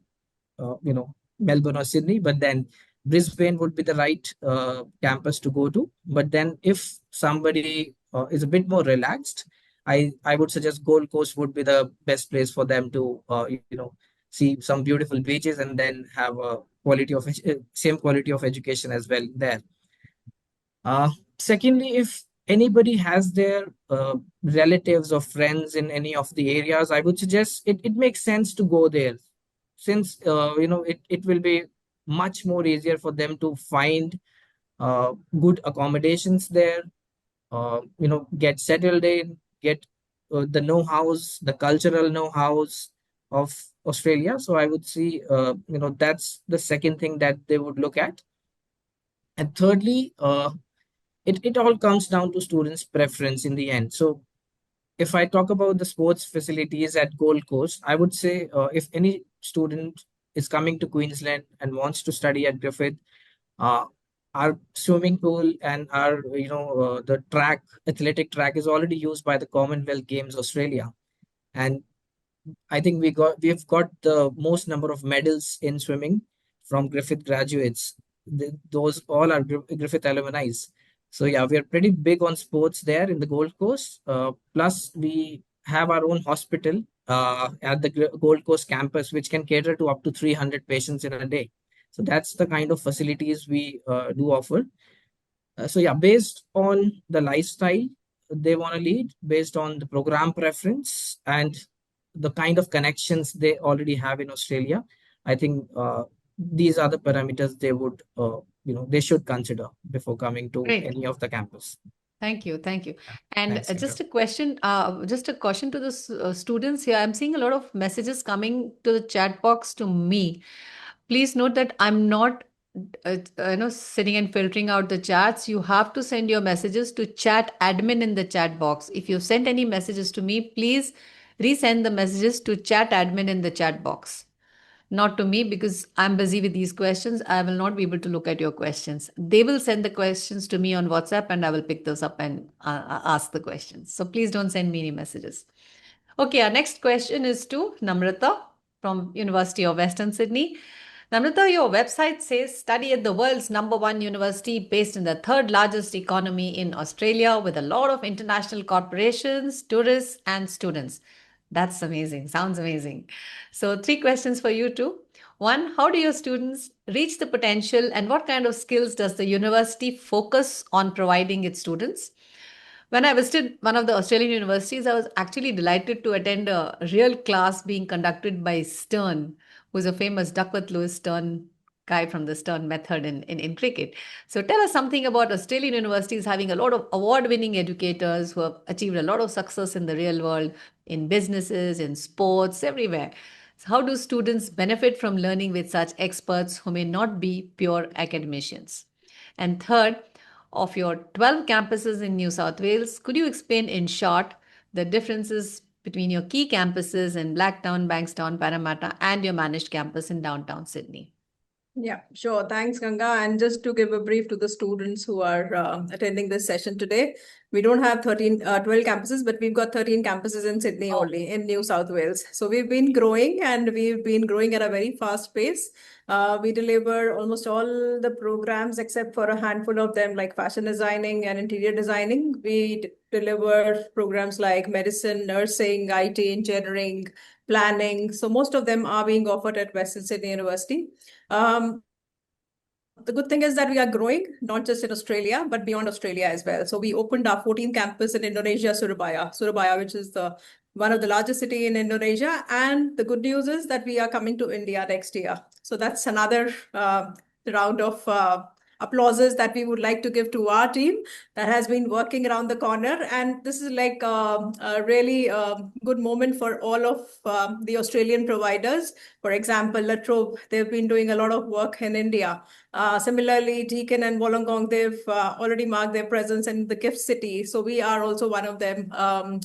Melbourne or Sydney, but then Brisbane would be the right campus to go to. But then if somebody is a bit more relaxed, I would suggest Gold Coast would be the best place for them to see some beautiful beaches, and then have a same quality of education as well there. Secondly, if anybody has their relatives or friends in any of the areas, I would suggest it makes sense to go there, since it will be much more easier for them to find good accommodations there, get settled in, get the know-hows, the cultural know-hows of Australia. So I would see, that's the second thing that they would look at. And thirdly, it all comes down to students' preference in the end. So if I talk about the sports facilities at Gold Coast, I would say if any student is coming to Queensland and wants to study at Griffith, uh, our swimming pool and our the athletic track is already used by the Commonwealth Games Australia, and I think we've got the most number of medals in swimming from Griffith graduates. Those all are Griffith alumni. So yeah, we are pretty big on sports there in the Gold Coast. Plus, we have our own hospital at the Gold Coast campus, which can cater to up to 300 patients in a day. So that's the kind of facilities we do offer. So yeah, based on the lifestyle they want to lead, based on the program preference, and the kind of connections they already have in Australia, I think these are the parameters they would, they should consider before coming to Great. any of the campus. Thank you. Thank you. And Thanks, just Ganga. a question to the students here. I'm seeing a lot of messages coming to the chat box to me. Please note that I'm not, sitting and filtering out the chats. You have to send your messages to chat admin in the chat box. If you've sent any messages to me, please resend the messages to chat admin in the chat box. Not to me, because I'm busy with these questions. I will not be able to look at your questions. They will send the questions to me on WhatsApp, and I will pick those up and ask the questions. So please don't send me any messages. Okay, our next question is to Namrata from University of Western Sydney. Namrata, your website says study at the world's #1 university based in the third largest economy in Australia, with a lot of international corporations, tourists, and students. That's amazing. Sounds amazing. So, 3 questions for you too. One, how do your students reach the potential, and what kind of skills does the university focus on providing its students? When I visited one of the Australian universities, I was actually delighted to attend a real class being conducted by Stern, who's a famous Duckworth Lewis Stern guy from the Stern method in cricket. So tell us something about Australian universities having a lot of award-winning educators who have achieved a lot of success in the real world, in businesses, in sports, everywhere. So how do students benefit from learning with such experts who may not be pure academicians? And third, of your 12 campuses in New South Wales, could you explain in short the differences between your key campuses in Blacktown, Bankstown, Parramatta, and your managed campus in downtown Sydney? Yeah, sure. Thanks, Ganga. And just to give a brief to the students who are attending this session today, we don't have 12 campuses, but we've got 13 campuses in Sydney only, in New South Wales. So we've been growing, and we've been growing at a very fast pace. We deliver almost all the programs except for a handful of them, like fashion designing and interior designing. We deliver programs like medicine, nursing, IT, engineering, planning. So most of them are being offered at Western Sydney University. The good thing is that we are growing, not just in Australia, but beyond Australia as well. So we opened our 14th campus in Indonesia, Surabaya, which is one of the largest city in Indonesia. And the good news is that we are coming to India next year. So that's another round of applauses that we would like to give to our team that has been working around the corner. And this is like a really good moment for all of the Australian providers. For example, La Trobe, they've been doing a lot of work in India. Similarly, Deakin and Wollongong, they've already marked their presence in the gift city. So we are also one of them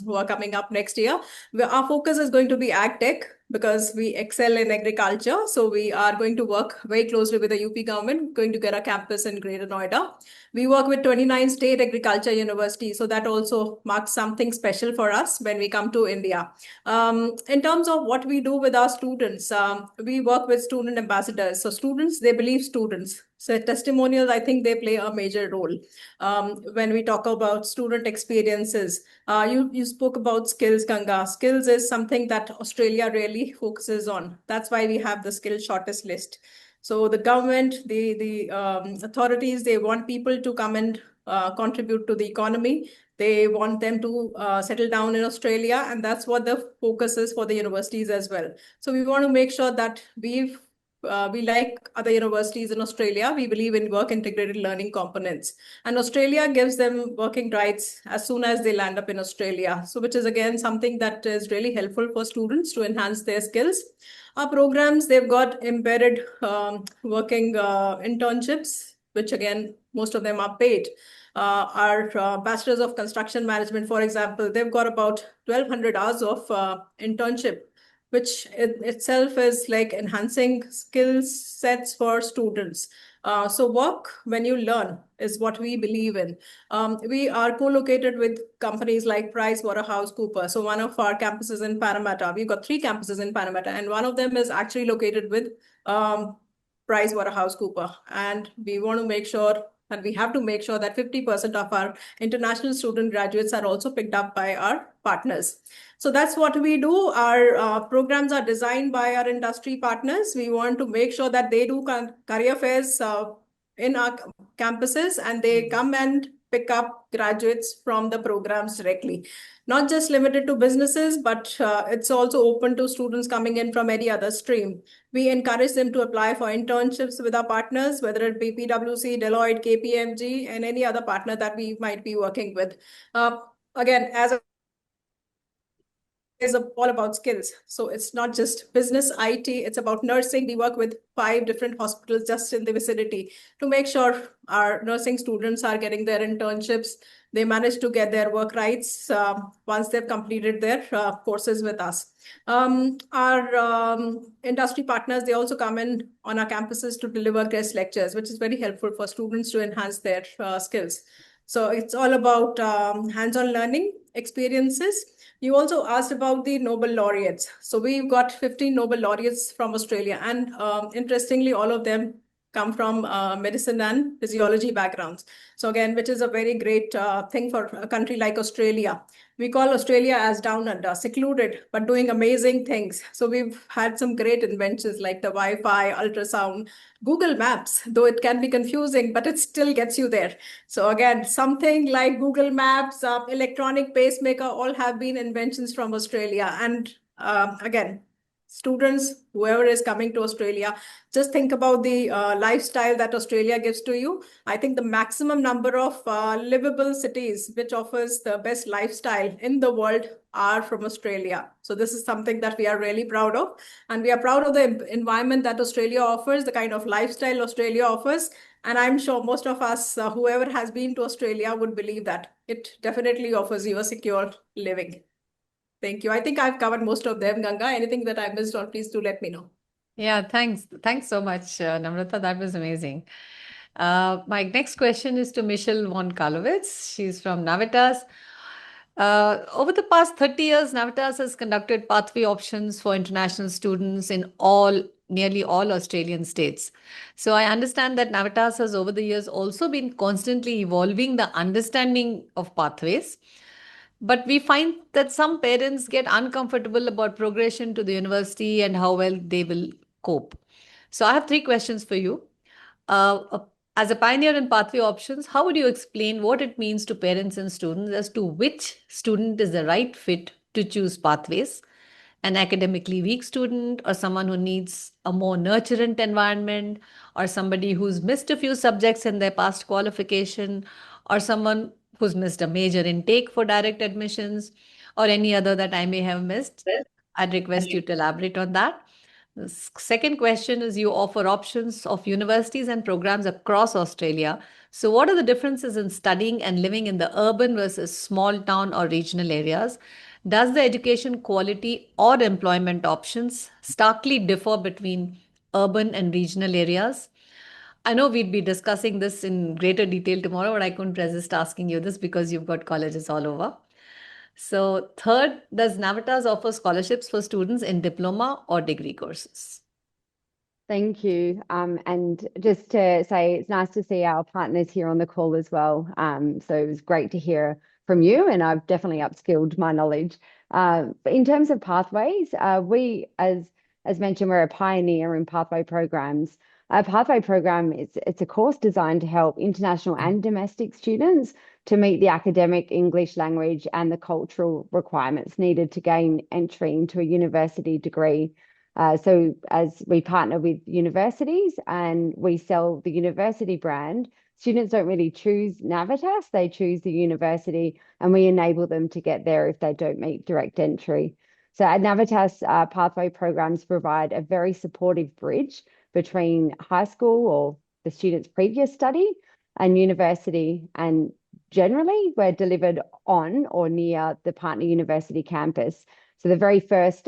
who are coming up next year. Our focus is going to be ag tech because we excel in agriculture. So we are going to work very closely with the UP government, going to get a campus in Greater Noida. We work with 29 state agriculture universities. So that also marks something special for us when we come to India. In terms of what we do with our students, we work with student ambassadors. So students, they believe students. So testimonials, I think they play a major role. When we talk about student experiences, you spoke about skills, Ganga. Skills is something that Australia really focuses on. That's why we have the skill shortest list. So the government, the authorities, they want people to come and contribute to the economy. They want them to settle down in Australia, and that's what the focus is for the universities as well. So we want to make sure that we like other universities in Australia, we believe in work integrated learning components. And Australia gives them working rights as soon as they land up in Australia. So which is again something that is really helpful for students to enhance their skills. Our programs, they've got embedded working internships, which again, most of them are paid. Our Bachelors of Construction Management, for example, they've got about 1,200 hours of internship, which itself is like enhancing skill sets for students. So work when you learn is what we believe in. We are co-located with companies like PricewaterhouseCoopers. So one of our campuses in Parramatta, we've got 3 campuses in Parramatta, and one of them is actually located with PricewaterhouseCoopers. And we want to make sure, and we have to make sure that 50% of our international student graduates are also picked up by our partners. So that's what we do. Our programs are designed by our industry partners. We want to make sure that they do career fairs in our campuses, and they come and pick up graduates from the programs directly. Not just limited to businesses, but it's also open to students coming in from any other stream. We encourage them to apply for internships with our partners, whether it be PwC, Deloitte, KPMG, and any other partner that we might be working with. Again, as is all about skills. So it's not just business, IT, it's about nursing. We work with 5 different hospitals just in the vicinity to make sure our nursing students are getting their internships. They manage to get their work rights once they've completed their courses with us. Our industry partners, they also come in on our campuses to deliver guest lectures, which is very helpful for students to enhance their skills. So it's all about hands-on learning experiences. You also asked about the Nobel laureates. So we've got 15 Nobel laureates from Australia. And interestingly, all of them come from medicine and physiology backgrounds. So again, which is a very great thing for a country like Australia. We call Australia as down under, secluded, but doing amazing things. So we've had some great inventions like the Wi-Fi, ultrasound, Google Maps, though it can be confusing, but it still gets you there. So again, something like Google Maps, electronic pacemaker, all have been inventions from Australia. And again, students, whoever is coming to Australia, just think about the lifestyle that Australia gives to you. I think the maximum number of livable cities which offers the best lifestyle in the world are from Australia. So this is something that we are really proud of. And we are proud of the environment that Australia offers, the kind of lifestyle Australia offers. And I'm sure most of us, whoever has been to Australia, would believe that it definitely offers you a secure living. Thank you. I think I've covered most of them, Ganga. Anything that I missed on, please do let me know. Yeah, thanks. Thanks so much, Namrata. That was amazing. My next question is to Michelle von Kalovitz. She's from Navatas. Over the past 30 years, Navatas has conducted pathway options for international students in nearly all Australian states. So I understand that Navatas has over the years also been constantly evolving the understanding of pathways. But we find that some parents get uncomfortable about progression to the university and how well they will cope. So I have 3 questions for you. As a pioneer in pathway options, how would you explain what it means to parents and students as to which student is the right fit to choose pathways? An academically weak student, or someone who needs a more nurturant environment, or somebody who's missed a few subjects in their past qualification, or someone who's missed a major intake for direct admissions, or any other that I may have missed? I'd request you to elaborate on that. The second question is, you offer options of universities and programs across Australia. So, what are the differences in studying and living in the urban versus small town or regional areas? Does the education quality or employment options starkly differ between urban and regional areas? I know we'd be discussing this in greater detail tomorrow, but I couldn't resist asking you this because you've got colleges all over. So, third, does Navatas offer scholarships for students in diploma or degree courses? Thank you. And just to say, it's nice to see our partners here on the call as well. So it was great to hear from you, and I've definitely upskilled my knowledge. But in terms of pathways, we, as mentioned, we're a pioneer in pathway programs. A pathway program, it's a course designed to help international and domestic students to meet the academic, English language, and the cultural requirements needed to gain entry into a university degree. So as we partner with universities and we sell the university brand, students don't really choose Navatas, they choose the university, and we enable them to get there if they don't meet direct entry. So at Navatas, pathway programs provide a very supportive bridge between high school or the student's previous study and university, and generally we're delivered on or near the partner university campus. So the very first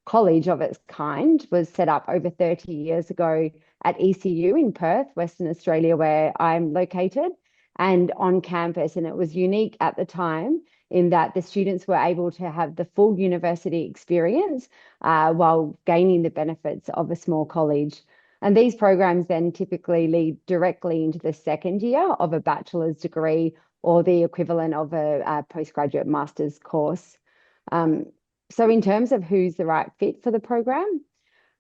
college of its kind was set up over 30 years ago at ECU in Perth, Western Australia, where I'm located, and on campus. And it was unique at the time in that the students were able to have the full university experience while gaining the benefits of a small college. And these programs then typically lead directly into the second year of a bachelor's degree or the equivalent of a postgraduate master's course. So in terms of who's the right fit for the program,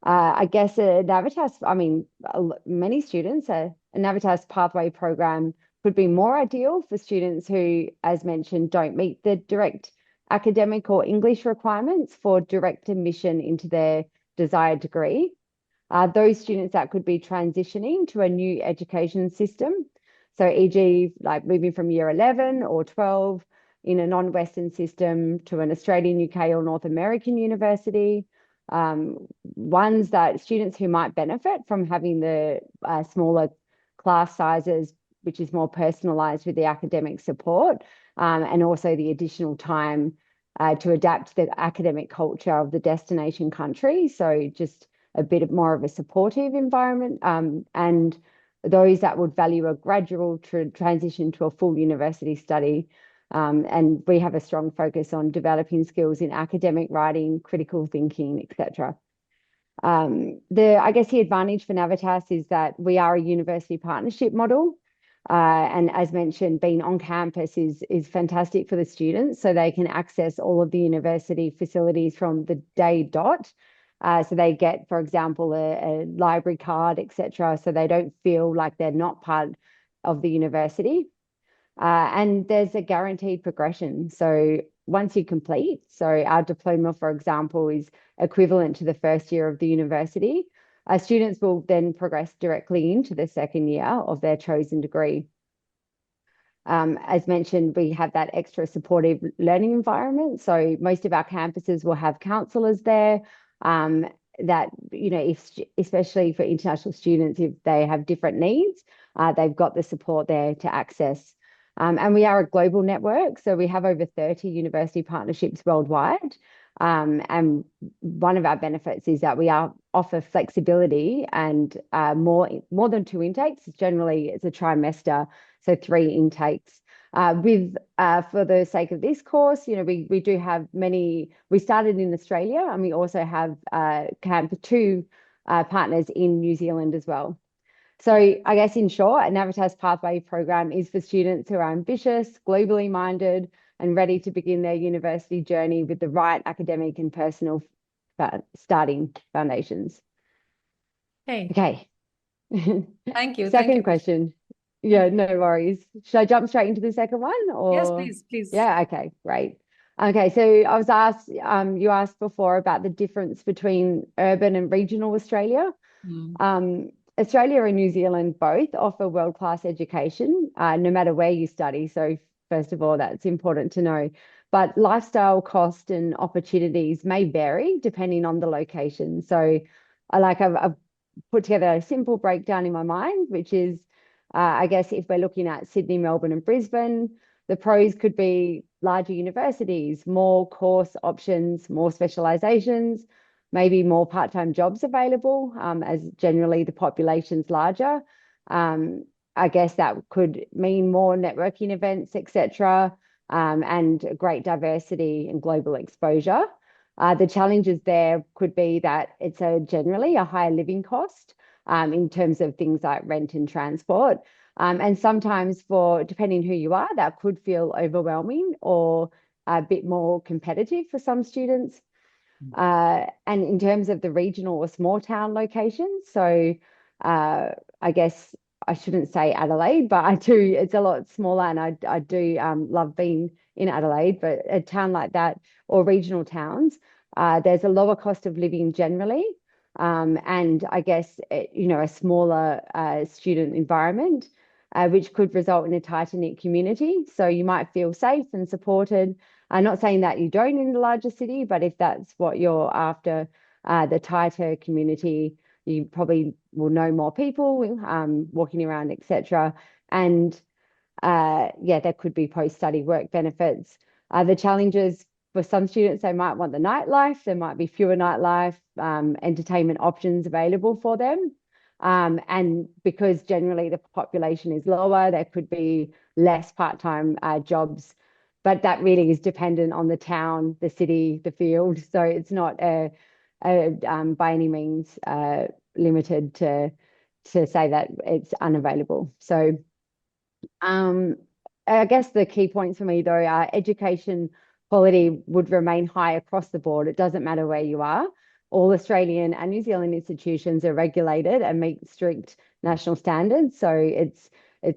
I guess a Navatas, many students, a Navatas pathway program could be more ideal for students who, as mentioned, don't meet the direct academic or English requirements for direct admission into their desired degree. Those students that could be transitioning to a new education system, so e.g. like moving from year 11 or 12 in a non-Western system to an Australian, UK or North American university. Ones that students who might benefit from having the smaller class sizes, which is more personalised with the academic support, and also the additional time to adapt to the academic culture of the destination country. So just a bit more of a supportive environment, and those that would value a gradual transition to a full university study. And we have a strong focus on developing skills in academic writing, critical thinking, etc. I guess the advantage for Navatas is that we are a university partnership model. And as mentioned, being on campus is fantastic for the students, so they can access all of the university facilities from the day dot. So they get, for example, a library card, etc. So they don't feel like they're not part of the university. And there's a guaranteed progression. So once you complete, so our diploma, for example, is equivalent to the first year of the university, students will then progress directly into the second year of their chosen degree. As mentioned, we have that extra supportive learning environment. So most of our campuses will have counsellors there that, especially for international students, if they have different needs, they've got the support there to access. And we are a global network, so we have over 30 university partnerships worldwide. And one of our benefits is that we offer flexibility and more than 2 intakes. Generally, it's a trimester, so 3 intakes. For the sake of this course, we do have many. We started in Australia, and we also have 2 partners in New Zealand as well. So I guess in short, a Navatas Pathway program is for students who are ambitious, globally minded, and ready to begin their university journey with the right academic and personal starting foundations. Hey. Okay. Thank you. Thank Second you. question. Yeah, no worries. Should I jump straight into the second one Yes, or? please. Yeah, okay, great. Okay, so I was asked, you asked before about the difference between urban and regional Australia. Australia and New Zealand both offer world-class education, no matter where you study. So first of all, that's important to know. But lifestyle cost and opportunities may vary depending on the location. So I've put together a simple breakdown in my mind, which is, I guess if we're looking at Sydney, Melbourne, and Brisbane, the pros could be larger universities, more course options, more specializations, maybe more part-time jobs available, as generally the population's larger. I guess that could mean more networking events, etc., and great diversity and global exposure. The challenges there could be that it's generally a higher living cost in terms of things like rent and transport. And sometimes depending who you are, that could feel overwhelming or a bit more competitive for some students. And in terms of the regional or small town locations, so I guess I shouldn't say Adelaide, but I do, it's a lot smaller and I do love being in Adelaide, but a town like that or regional towns, there's a lower cost of living generally. And I guess, a smaller student environment, which could result in a tighter-knit community. So you might feel safe and supported. I'm not saying that you don't in the larger city, but if that's what you're after, the tighter community, you probably will know more people walking around, etc. And there could be post-study work benefits. The challenges for some students, they might want the nightlife. There might be fewer nightlife, entertainment options available for them. And because generally the population is lower, there could be less part-time jobs. But that really is dependent on the town, the city, the field. So it's not by any means limited to say that it's unavailable. So I guess the key points for me, though, are education quality would remain high across the board. It doesn't matter where you are. All Australian and New Zealand institutions are regulated and meet strict national standards. So it's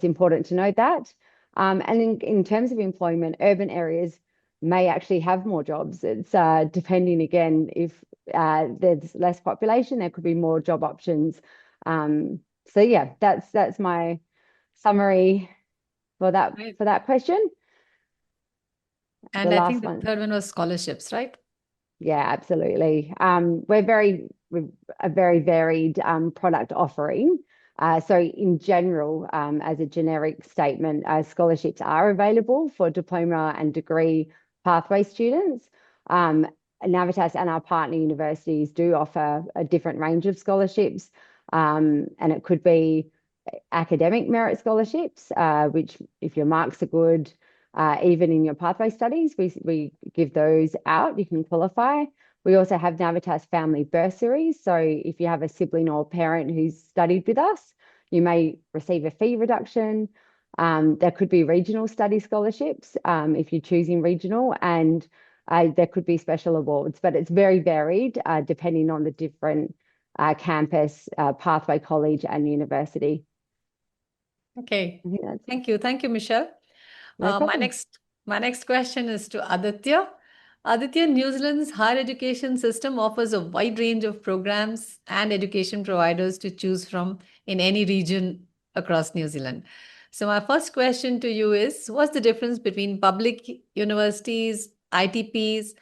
important to note that. And in terms of employment, urban areas may actually have more jobs. It's depending, again, if there's less population, there could be more job options. So yeah, that's my summary for that question. And The I last think the one. third one was scholarships, right? Yeah, absolutely. We're a very varied product offering. So in general, as a generic statement, scholarships are available for diploma and degree pathway students. Navatas and our partner universities do offer a different range of scholarships, and it could be academic merit scholarships, which if your marks are good, even in your pathway studies, we give those out. You can qualify. We also have Navatas family bursaries. So if you have a sibling or parent who's studied with us, you may receive a fee reduction. There could be regional study scholarships if you're choosing regional, and there could be special awards, but it's very varied depending on the different campus, pathway, college and university. Okay. I think that's it. Thank you, Michelle. No My problem. next question is to Aditya. Aditya, New Zealand's higher education system offers a wide range of programs and education providers to choose from in any region across New Zealand. So my first question to you is, what's the difference between public universities, ITPs,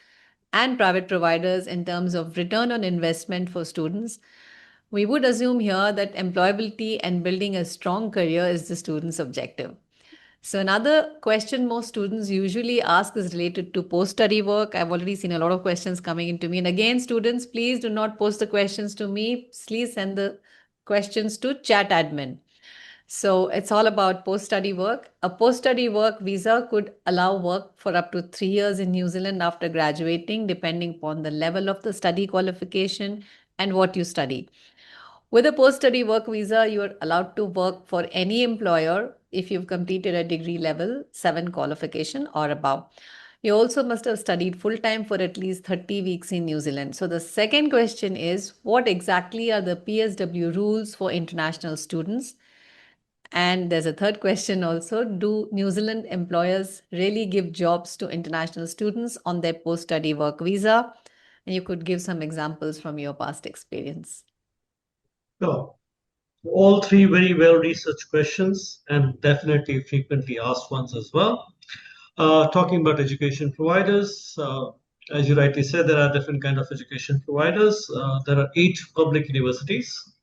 and private providers in terms of return on investment for students? We would assume here that employability and building a strong career is the student's objective. So another question most students usually ask is related to post-study work. I've already seen a lot of questions coming into me. And again, students, please do not post the questions to me. Please send the questions to chat admin. So it's all about post-study work. A post-study work visa could allow work for up to 3 years in New Zealand after graduating, depending upon the level of the study qualification and what you study. With a post-study work visa, you are allowed to work for any employer if you've completed a degree level 7 qualification or above. You also must have studied full-time for at least 30 weeks in New Zealand. So the second question is, what exactly are the PSW rules for international students? And there's a third question also, do New Zealand employers really give jobs to international students on their post-study work visa? And you could give some examples from your past experience. Sure. All three very well-researched questions and definitely frequently asked ones as well. Talking about education providers, as you rightly said, there are different kinds of education providers. There are 8 public universities,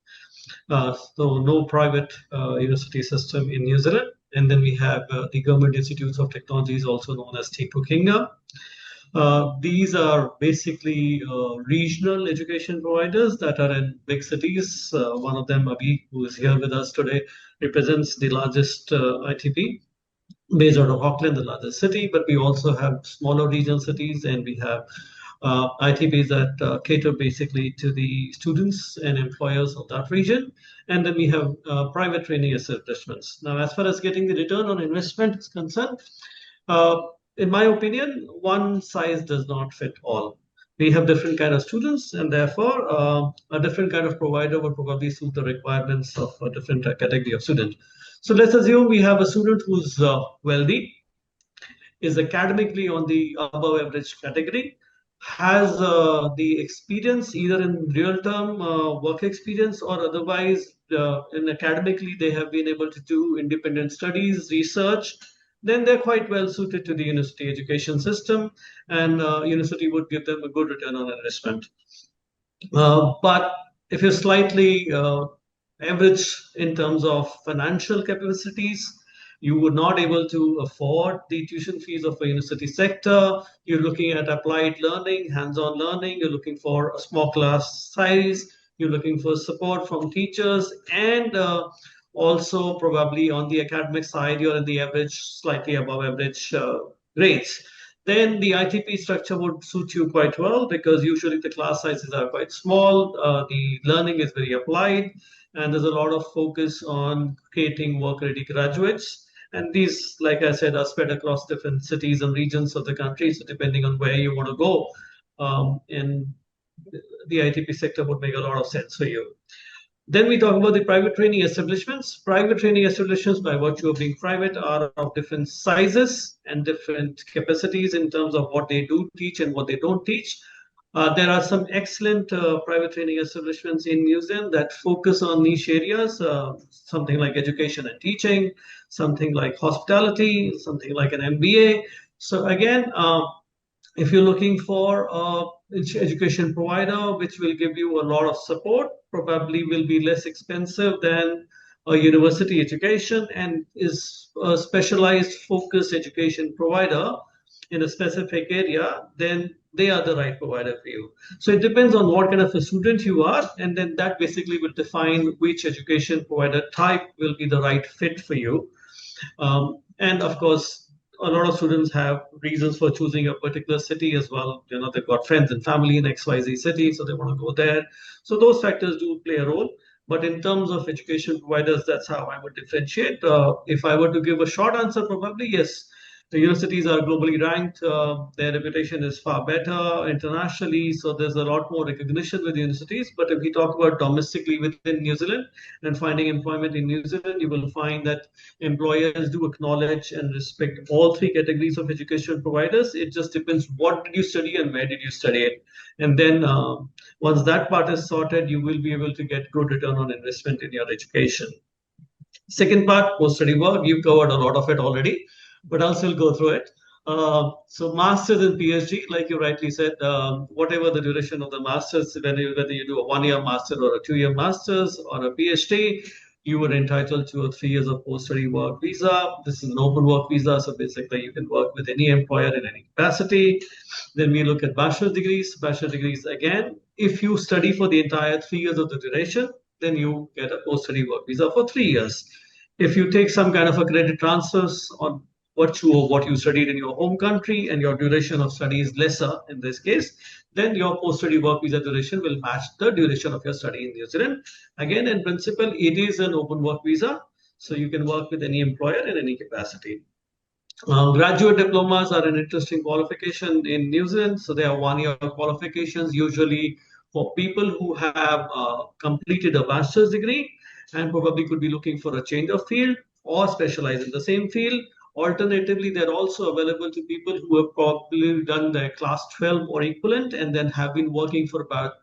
so no private university system in New Zealand. And then we have the Government Institutes of Technology, also known as Tipu Kingdom. These are basically regional education providers that are in big cities. One of them, Abhi, who is here with us today, represents the largest ITP based out of Auckland, the largest city, but we also have smaller regional cities, and we have ITPs that cater basically to the students and employers of that region. And then we have private training establishments. Now, as far as getting the return on investment is concerned, in my opinion, one size does not fit all. We have different kind of students, and therefore a different kind of provider would probably suit the requirements of a different category of student. So let's assume we have a student who's wealthy, is academically on the above average category, has the experience either in real-term work experience or otherwise in academically they have been able to do independent studies, research, then they're quite well suited to the university education system, and university would give them a good return on investment. But if you're slightly average in terms of financial capacities, you would not able to afford the tuition fees of a university sector. You're looking at applied learning, hands-on learning. You're looking for a small class size. You're looking for support from teachers, and also probably on the academic side, you're in the average, slightly above average grades. Then the ITP structure would suit you quite well, because usually the class sizes are quite small. The learning is very applied, and there's a lot of focus on creating work-ready graduates. And these, like I said, are spread across different cities and regions of the country. So depending on where you want to go, in the ITP sector would make a lot of sense for you. Then we talk about the private training establishments. Private training establishments, by virtue of being private, are of different sizes and different capacities in terms of what they do teach and what they don't teach. There are some excellent private training establishments in New Zealand that focus on niche areas, something like education and teaching, something like hospitality, something like an MBA. So again, if you're looking for an education provider which will give you a lot of support, probably will be less expensive than a university education, and is a specialized focused education provider in a specific area, then they are the right provider for you. So it depends on what kind of a student you are, and then that basically will define which education provider type will be the right fit for you. And of course, a lot of students have reasons for choosing a particular city as well. You know, they've got friends and family in XYZ city, so they want to go there. So those factors do play a role. But in terms of education providers, that's how I would differentiate. If I were to give a short answer, probably yes. The universities are globally ranked. Their reputation is far better internationally. So there's a lot more recognition with universities. But if we talk about domestically within New Zealand and finding employment in New Zealand, you will find that employers do acknowledge and respect all three categories of education providers. It just depends what did you study and where did you study it. And then once that part is sorted, you will be able to get good return on investment in your education. Second part, post-study work. You've covered a lot of it already, but I'll still go through it. So masters and PhD, like you rightly said, whatever the duration of the masters, whether you do a 1-year master or a 2-year masters or a PhD, you were entitled to a 3 years of post-study work visa. This is an open work visa, so basically you can work with any employer in any capacity. Then we look at bachelor's degrees. Bachelor's degrees, again, if you study for the entire 3 years of the duration, then you get a post-study work visa for 3 years. If you take some kind of a credit transfers on what you studied in your home country and your duration of study is lesser in this case, then your post-study work visa duration will match the duration of your study in New Zealand. Again, in principle, it is an open work visa, so you can work with any employer in any capacity. Graduate diplomas are an interesting qualification in New Zealand. So they are 1-year qualifications, usually for people who have completed a master's degree and probably could be looking for a change of field or specialize in the same field. Alternatively, they're also available to people who have probably done their class 12 or equivalent and then have been working for about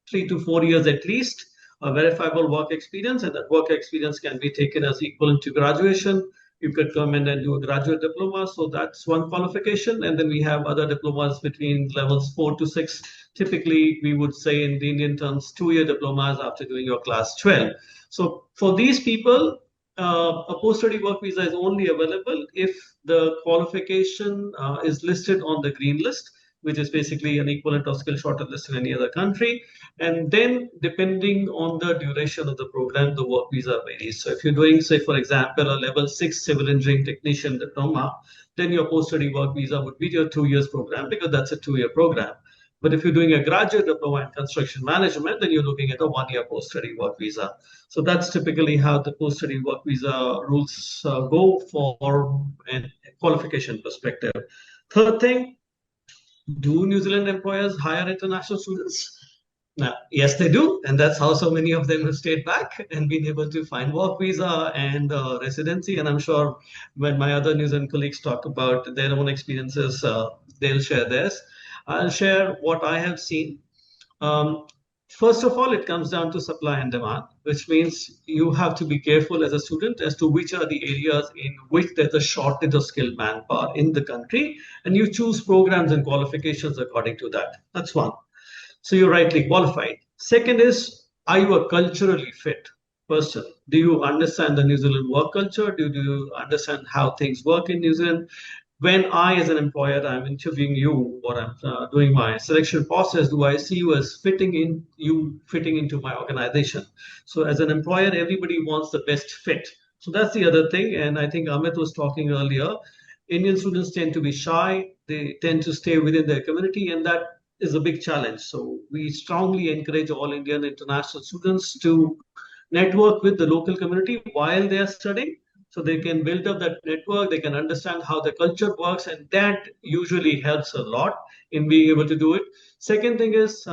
3 to 4 years at least, a verifiable work experience, and that work experience can be taken as equivalent to graduation. You could come in and do a graduate diploma. So that's one qualification. And then we have other diplomas between levels 4 to 6. Typically, we would say in the Indian terms, 2-year diplomas after doing your class 12. So for these people, a post-study work visa is only available if the qualification is listed on the green list, which is basically an equivalent of skill shorter list in any other country. And then depending on the duration of the program, the work visa varies. So if you're doing, say, for example, a level 6 civil engineering technician diploma, then your post-study work visa would be your 2 years program because that's a 2-year program. But if you're doing a graduate diploma in construction management, then you're looking at a 1-year post-study work visa. So that's typically how the post-study work visa rules go for a qualification perspective. Third thing, do New Zealand employers hire international students? Now, yes, they do. And that's how so many of them have stayed back and been able to find work visa and residency. And I'm sure when my other New Zealand colleagues talk about their own experiences, they'll share theirs. I'll share what I have seen. First of all, it comes down to supply and demand, which means you have to be careful as a student as to which are the areas in which there's a shortage of skilled manpower in the country, and you choose programs and qualifications according to that. That's one. So you're rightly qualified. Second is, are you a culturally fit person? Do you understand the New Zealand work culture? Do you understand how things work in New Zealand? When I, as an employer, I'm interviewing you or I'm doing my selection process, do I see you as fitting into my organization? So as an employer, everybody wants the best fit. So that's the other thing. And I think Amit was talking earlier, Indian students tend to be shy. They tend to stay within their community, and that is a big challenge. So we strongly encourage all Indian international students to network with the local community while they are studying, so they can build up that network, they can understand how the culture works, and that usually helps a lot in being able to do it. Second thing is,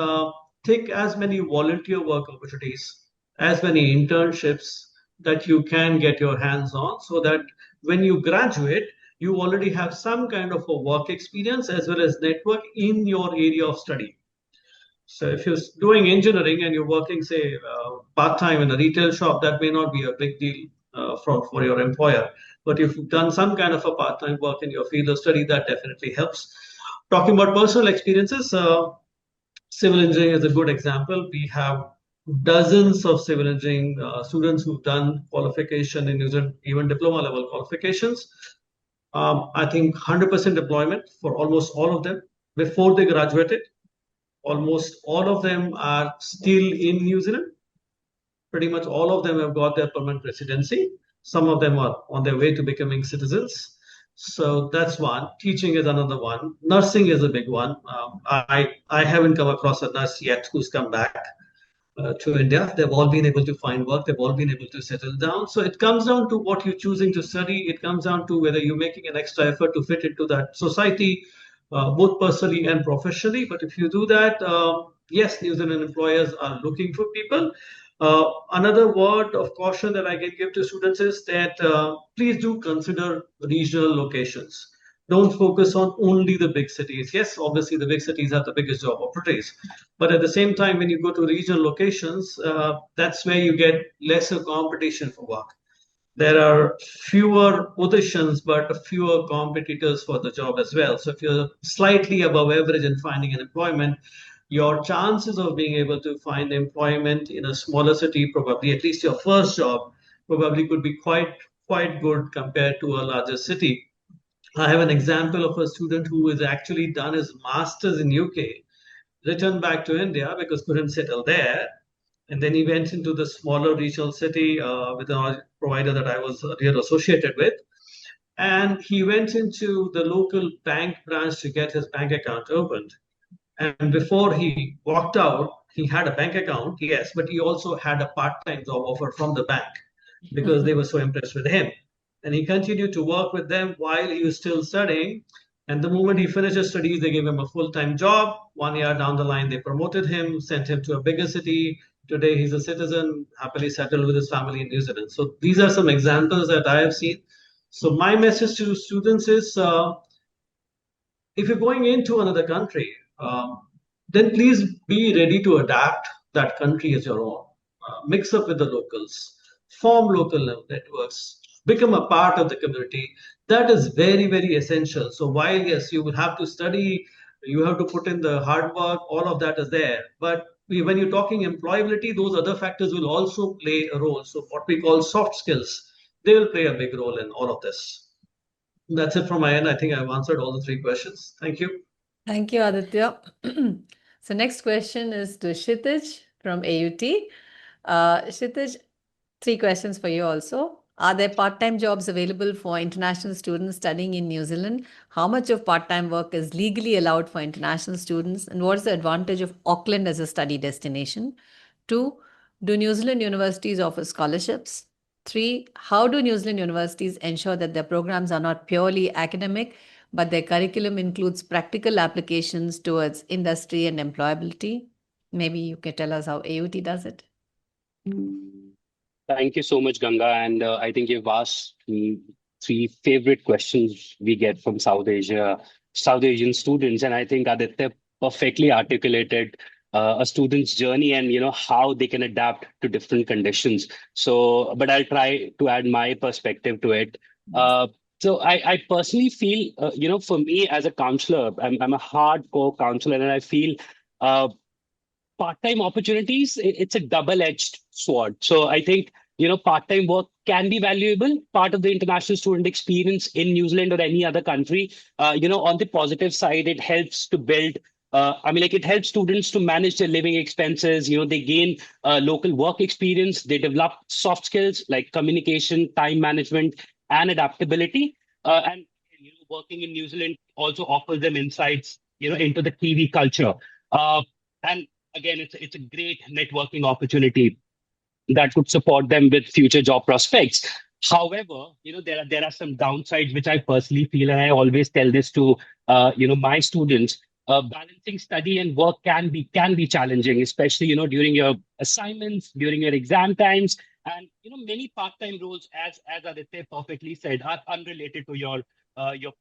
take as many volunteer work opportunities, as many internships that you can get your hands on, so that when you graduate, you already have some kind of a work experience as well as network in your area of study. So if you're doing engineering and you're working, say, part-time in a retail shop, that may not be a big deal for your employer. But if you've done some kind of a part-time work in your field of study, that definitely helps. Talking about personal experiences, civil engineering is a good example. We have dozens of civil engineering students who've done qualification in New Zealand, even diploma level qualifications. I think 100% deployment for almost all of them before they graduated. Almost all of them are still in New Zealand. Pretty much all of them have got their permanent residency. Some of them are on their way to becoming citizens. So that's one. Teaching is another one. Nursing is a big one. I haven't come across a nurse yet who's come back to India. They've all been able to find work. They've all been able to settle down. So it comes down to what you're choosing to study. It comes down to whether you're making an extra effort to fit into that society, both personally and professionally. But if you do that, yes, New Zealand employers are looking for people. Another word of caution that I can give to students is that please do consider regional locations. Don't focus on only the big cities. Yes, obviously the big cities have the biggest job opportunities. But at the same time, when you go to regional locations, that's where you get lesser competition for work. There are fewer positions, but fewer competitors for the job as well. So if you're slightly above average in finding an employment, your chances of being able to find employment in a smaller city, probably at least your first job, probably could be quite good compared to a larger city. I have an example of a student who has actually done his master's in UK, returned back to India because couldn't settle there. And then he went into the smaller regional city with a provider that I was earlier associated with. And he went into the local bank branch to get his bank account opened. And before he walked out, he had a bank account, yes, but he also had a part-time job offer from the bank because they were so impressed with him. and he continued to work with them while he was still studying. And the moment he finished his studies, they gave him a full-time job. 1 year down the line, they promoted him, sent him to a bigger city. Today, he's a citizen, happily settled with his family in New Zealand. So these are some examples that I have seen. So my message to students is, if you're going into another country, then please be ready to adapt that country as your own. Mix up with the locals, form local networks, become a part of the community. That is very, very essential. So while, yes, you will have to study, you have to put in the hard work, all of that is there. But when you're talking employability, those other factors will also play a role. So what we call soft skills, they will play a big role in all of this. That's it from my end. I think I've answered all the 3 questions. Thank you. Thank you, Aditya. So next question is to Kshitij from AUT. Kshitij, 3 questions for you also. Are there part-time jobs available for international students studying in New Zealand? How much of part-time work is legally allowed for international students? And what is the advantage of Auckland as a study destination? 2, do New Zealand universities offer scholarships? 3, how do New Zealand universities ensure that their programs are not purely academic, but their curriculum includes practical applications towards industry and employability? Maybe you can tell us how AUT does it. Thank you so much, Ganga. And I think you've asked me 3 favorite questions we get from South Asian students. And I think Aditya perfectly articulated a student's journey and, how they can adapt to different conditions. So, but I'll try to add my perspective to it. So I personally feel, for me as a counselor, I'm a hardcore counselor, and I feel part-time opportunities, it's a double-edged sword. So I think, part-time work can be valuable, part of the international student experience in New Zealand or any other country. On the positive side, it helps to build, it helps students to manage their living expenses. They gain local work experience. They develop soft skills like communication, time management, and adaptability. And working in New Zealand also offers them insights, into the Kiwi culture. And again, it's a great networking opportunity that could support them with future job prospects. However, there are some downsides which I personally feel, and I always tell this to my students. Balancing study and work can be challenging, especially during your assignments, during your exam times, and many part-time roles, as Aditya perfectly said, are unrelated to your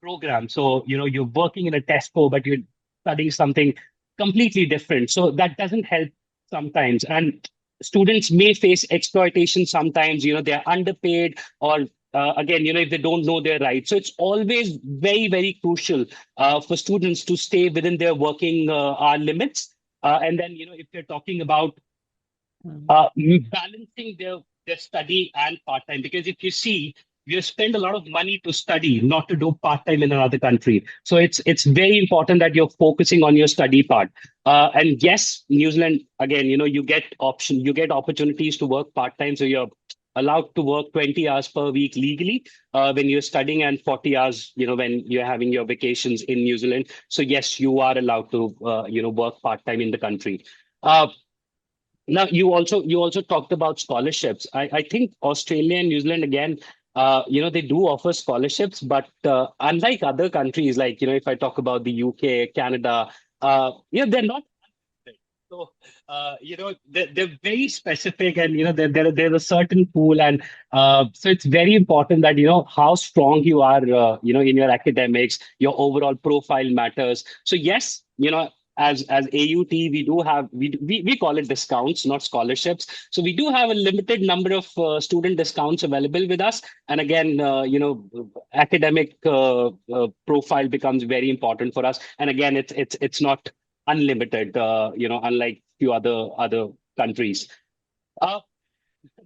program. So you're working in a Tesco, but you're studying something completely different. So that doesn't help sometimes. And students may face exploitation sometimes. They're underpaid, or again, if they don't know their rights. So it's always very, very crucial for students to stay within their working hour limits. And then, if you're talking about balancing their study and part-time, because if you see, you spend a lot of money to study, not to do part-time in another country. So it's very important that you're focusing on your study part. And yes, New Zealand, again, you get opportunities to work part-time. So you're allowed to work 20 hours per week legally when you're studying, and 40 hours, when you're having your vacations in New Zealand. So yes, you are allowed to, work part-time in the country. Now, you also talked about scholarships. I think Australia and New Zealand, again, they do offer scholarships, but unlike other countries, like, if I talk about the UK, Canada, they're not. So, they're very specific, and, there's a certain pool. And so it's very important that, how strong you are, in your academics, your overall profile matters. So yes, as AUT, we do have, we call it discounts, not scholarships. So we do have a limited number of student discounts available with us. And again, academic profile becomes very important for us. And again, it's not unlimited, unlike few other countries.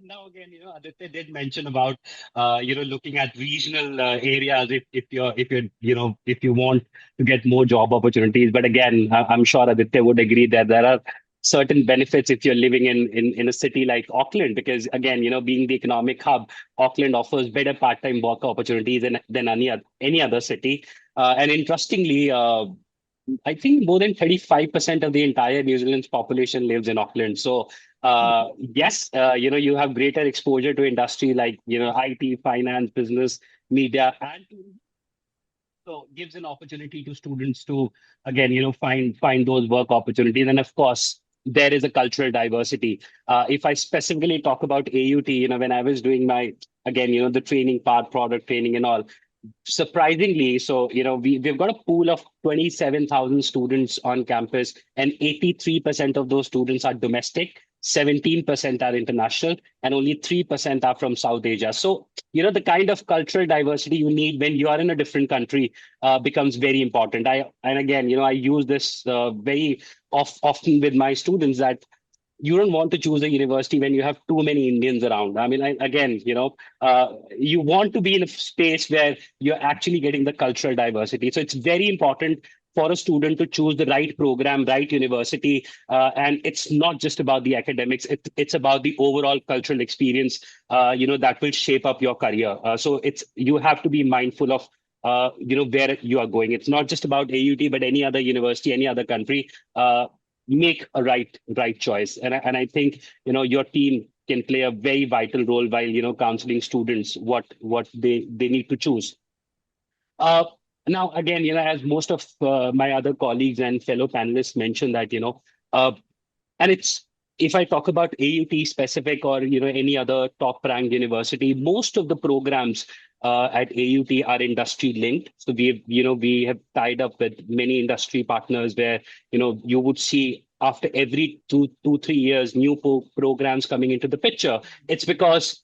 Now again, Aditya did mention about looking at regional areas if you want to get more job opportunities. But again, I'm sure Aditya would agree that there are certain benefits if you're living in a city like Auckland, because again, being the economic hub, Auckland offers better part-time work opportunities than any other city. And interestingly, I think more than 35% of the entire New Zealand's population lives in Auckland. So Yes, you have greater exposure to industry like, IT, finance, business, media, and so gives an opportunity to students to, again, find those work opportunities. And of course, there is a cultural diversity. If I specifically talk about AUT, when I was doing my, again, the training part, product training and all, surprisingly, so we've got a pool of 27,000 students on campus, and 83% of those students are domestic, 17% are international, and only 3% are from South Asia. So the kind of cultural diversity you need when you are in a different country becomes very important. And again, I use this very often with my students, that you don't want to choose a university when you have too many Indians around. I mean, you want to be in a space where you're actually getting the cultural diversity. So it's very important for a student to choose the right program, right university. And it's not just about the academics, it's about the overall cultural experience, that will shape up your career. So you have to be mindful of where you are going. It's not just about AUT, but any other university, any other country. Make a right choice, and I think your team can play a very vital role while counseling students what they need to choose. Now again, as most of my other colleagues and fellow panelists mentioned that and it's, if I talk about AUT specific or any other top ranked university, most of the programs at AUT are industry linked. So we have tied up with many industry partners where you would see after every 3 years new programs coming into the picture. It's because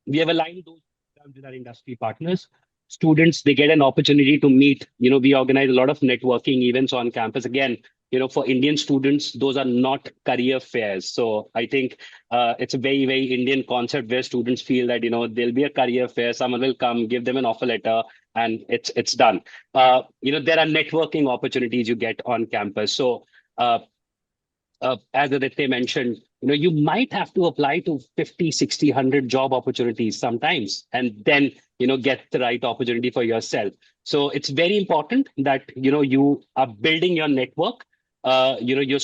we have aligned those programs with our industry partners. Students, they get an opportunity to meet. We organize a lot of networking events on campus. Again, for Indian students, those are not career fairs. So I think it's a very, very Indian concept where students feel that, there'll be a career fair, someone will come, give them an offer letter, and it's done. There are networking opportunities you get on campus. So as Aditya mentioned, you might have to apply to 50, 60, 100 job opportunities sometimes, and then, get the right opportunity for yourself. So it's very important that, you are building your network. You're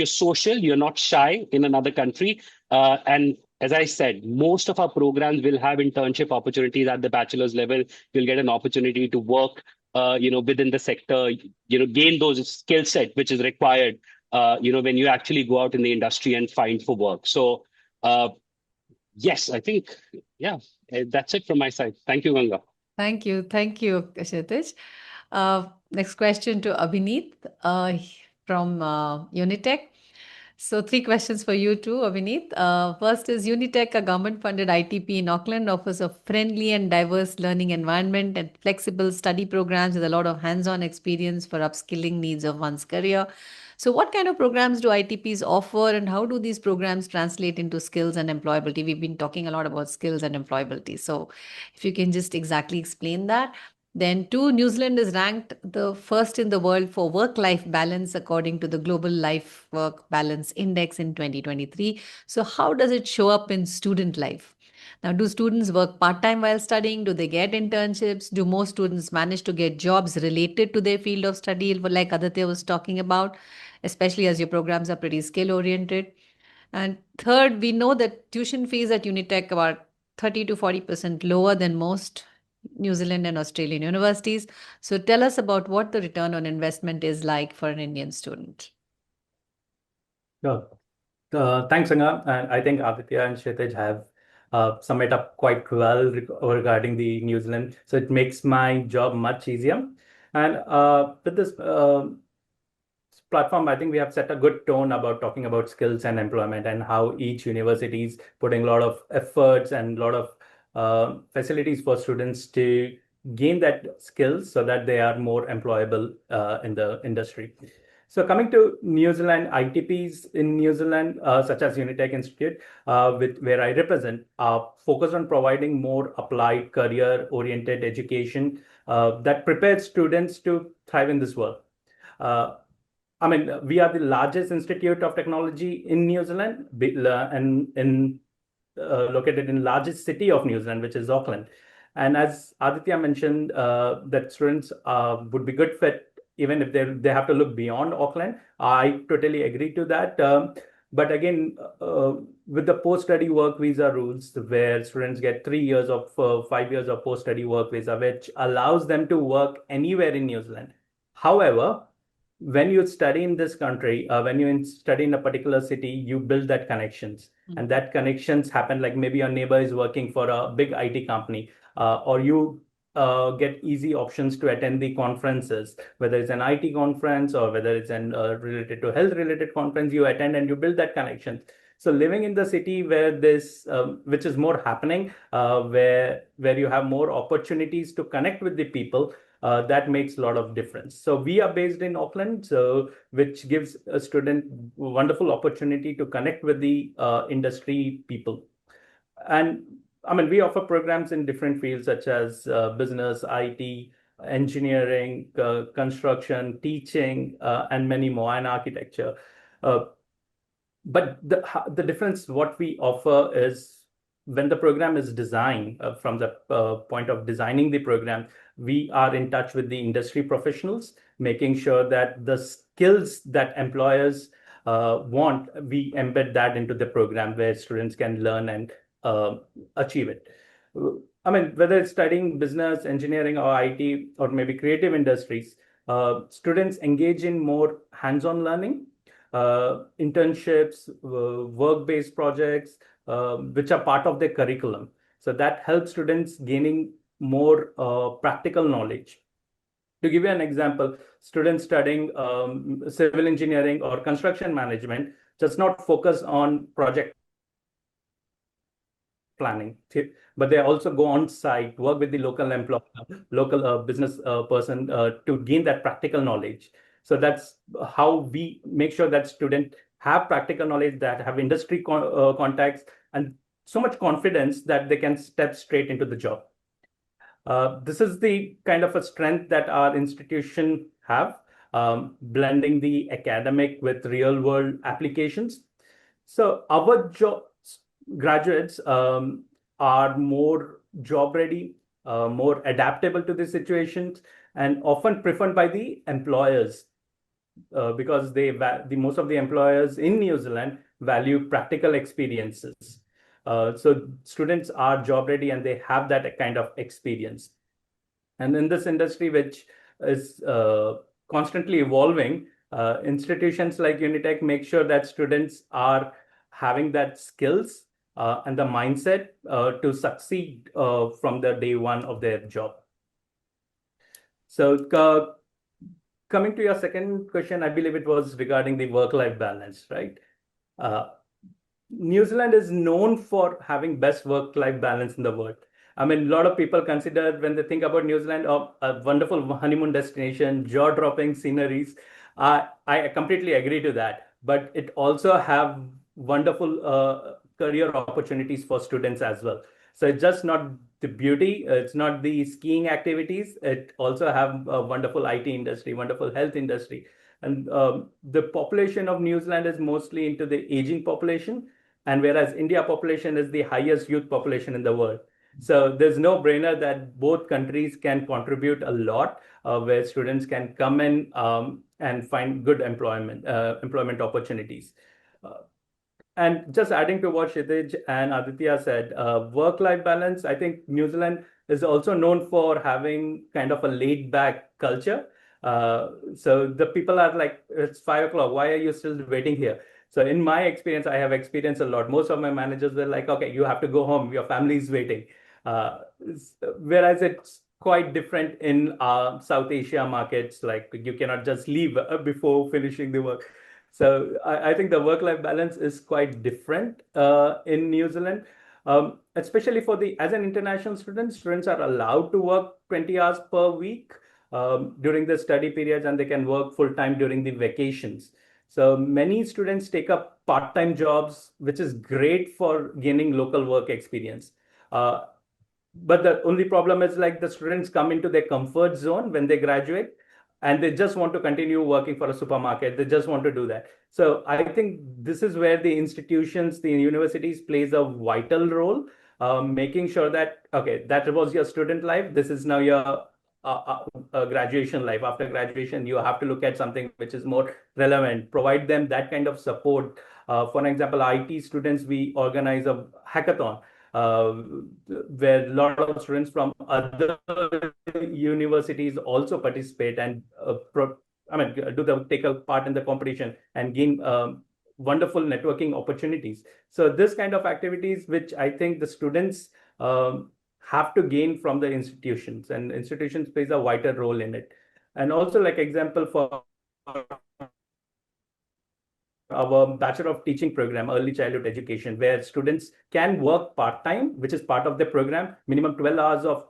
social, you're not shy in another country. And as I said, most of our programs will have internship opportunities at the bachelor's level. You'll get an opportunity to work, within the sector, gain those skill set, which is required, when you actually go out in the industry and find for work. So, yes, I think, yeah, that's it from my side. Thank you, Ganga. Thank you, Kshitij. Next question to Abhineet from Unitech. So 3 questions for you too, Abhineet. First is, Unitech, a government-funded ITP in Auckland, offers a friendly and diverse learning environment and flexible study programs with a lot of hands-on experience for upskilling needs of one's career. So what kind of programs do ITPs offer, and how do these programs translate into skills and employability? We've been talking a lot about skills and employability. So if you can just exactly explain that. Then 2, New Zealand is ranked the first in the world for work-life balance according to the Global Life Work Balance Index in 2023. So how does it show up in student life? Now, do students work part-time while studying? Do they get internships? Do most students manage to get jobs related to their field of study, like Aditya was talking about, especially as your programs are pretty skill-oriented? And third, we know that tuition fees at Unitech are 30 to 40% lower than most New Zealand and Australian universities. So tell us about what the return on investment is like for an Indian student. Thanks, Ganga. And I think Aditya and Kshitij have summed up quite well regarding the New Zealand. So it makes my job much easier. And with this platform, I think we have set a good tone about talking about skills and employment and how each university is putting a lot of efforts and a lot of facilities for students to gain that skills so that they are more employable in the industry. So coming to New Zealand, ITPs in New Zealand, such as Unitech Institute, where I represent, focus on providing more applied career-oriented education that prepares students to thrive in this world. I mean, we are the largest institute of technology in New Zealand and located in the largest city of New Zealand, which is Auckland. And as Aditya mentioned, that students would be good fit even if they have to look beyond Auckland. I totally agree to that. But again, with the post-study work visa rules, where students get 3 years of 5 years of post-study work visa, which allows them to work anywhere in New Zealand. However, when you study in this country, when you study in a particular city, you build that connections, and that connections happen like maybe your neighbor is working for a big IT company, or you get easy options to attend the conferences, whether it's an IT conference or whether it's an related to health related conference, you attend and you build that connection. So living in the city where this, which is more happening, where you have more opportunities to connect with the people, that makes a lot of difference. So we are based in Auckland, so which gives a student wonderful opportunity to connect with the industry people. And I mean, we offer programs in different fields such as business, IT, engineering, construction, teaching, and many more, and architecture. But the difference, what we offer is when the program is designed, from the point of designing the program, we are in touch with the industry professionals, making sure that the skills that employers want, we embed that into the program where students can learn and achieve it. I mean, whether it's studying business, engineering, or IT, or maybe creative industries, students engage in more hands-on learning, internships, work-based projects, which are part of their curriculum. So that helps students gaining more practical knowledge. To give you an example, students studying civil engineering or construction management does not focus on project planning, but they also go on site, work with the local employer, local business person to gain that practical knowledge. So that's how we make sure that students have practical knowledge, that have industry contacts, and so much confidence that they can step straight into the job. This is the kind of a strength that our institution have, blending the academic with real world applications. So our graduates are more job ready, more adaptable to the situations, and often preferred by the employers because most of the employers in New Zealand value practical experiences. So students are job ready and they have that kind of experience. And in this industry, which is constantly evolving, institutions like Unitech make sure that students are having that skills and the mindset to succeed from the day one of their job. So coming to your second question, I believe it was regarding the work-life balance, right? New Zealand is known for having best work-life balance in the world. I mean, a lot of people consider when they think about New Zealand, a wonderful honeymoon destination, jaw-dropping sceneries. I completely agree to that, but it also have wonderful career opportunities for students as well. So it's just not the beauty, it's not the skiing activities. It also have a wonderful IT industry, wonderful health industry. And the population of New Zealand is mostly into the aging population, and whereas India population is the highest youth population in the world. So there's no brainer that both countries can contribute a lot, where students can come in and find good employment opportunities. And just adding to what Kshitij and Aditya said, work-life balance, I think New Zealand is also known for having kind of a laid-back culture. So the people are like, it's 5 o'clock, why are you still waiting here? So in my experience, I have experienced a lot. Most of my managers were like, okay, you have to go home, your family is waiting. Whereas it's quite different in South Asia markets, like you cannot just leave before finishing the work. So I think the work-life balance is quite different in New Zealand, especially as an international student, students are allowed to work 20 hours per week during the study periods, and they can work full-time during the vacations. So many students take up part-time jobs, which is great for gaining local work experience. But the only problem is like the students come into their comfort zone when they graduate, and they just want to continue working for a supermarket. They just want to do that. So I think this is where the institutions, the universities plays a vital role, making sure that, okay, that was your student life. This is now your graduation life. After graduation, you have to look at something which is more relevant, provide them that kind of support For example, IT students, we organize a hackathon where a lot of students from other universities also participate and take a part in the competition and gain wonderful networking opportunities. So this kind of activities, which I think the students have to gain from the institutions, and institutions plays a vital role in it. And also, like example for our Bachelor of Teaching program, Early Childhood Education, where students can work part-time, which is part of the program. Minimum 12 hours of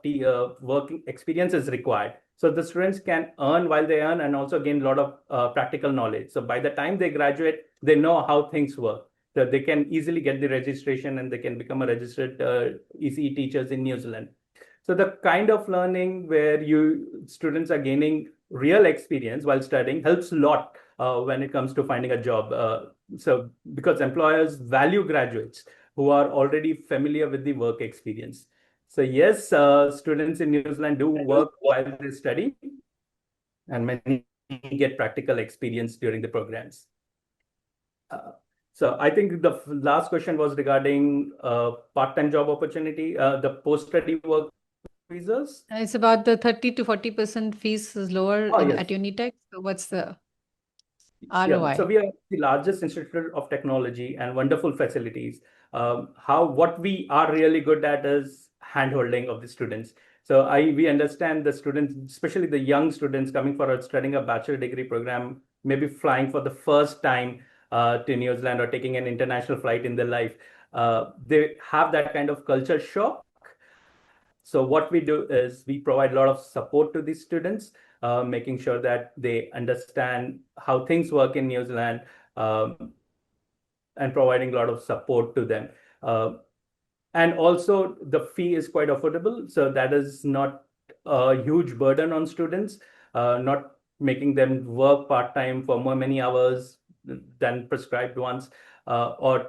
working experience is required. So the students can earn while they earn and also gain a lot of practical knowledge. So by the time they graduate, they know how things work. So they can easily get the registration and they can become a registered ECE teachers in New Zealand. So the kind of learning where students are gaining real experience while studying helps a lot when it comes to finding a job. So because employers value graduates who are already familiar with the work experience. So yes, students in New Zealand do work while they study, and many get practical experience during the programs. So I think the last question was regarding part-time job opportunity, the post-study work visas. It's about the 30 to 40% fees is lower Yes. at Unitech. So what's the Yeah, ROI? so we are the largest institute of technology and wonderful facilities. What we are really good at is handholding of the students. So we understand the students, especially the young students coming for studying a bachelor degree program, maybe flying for the first time to New Zealand or taking an international flight in their life. They have that kind of culture shock. So what we do is we provide a lot of support to these students, making sure that they understand how things work in New Zealand, and providing a lot of support to them. And also the fee is quite affordable. So that is not a huge burden on students, not making them work part-time for many hours than prescribed ones, or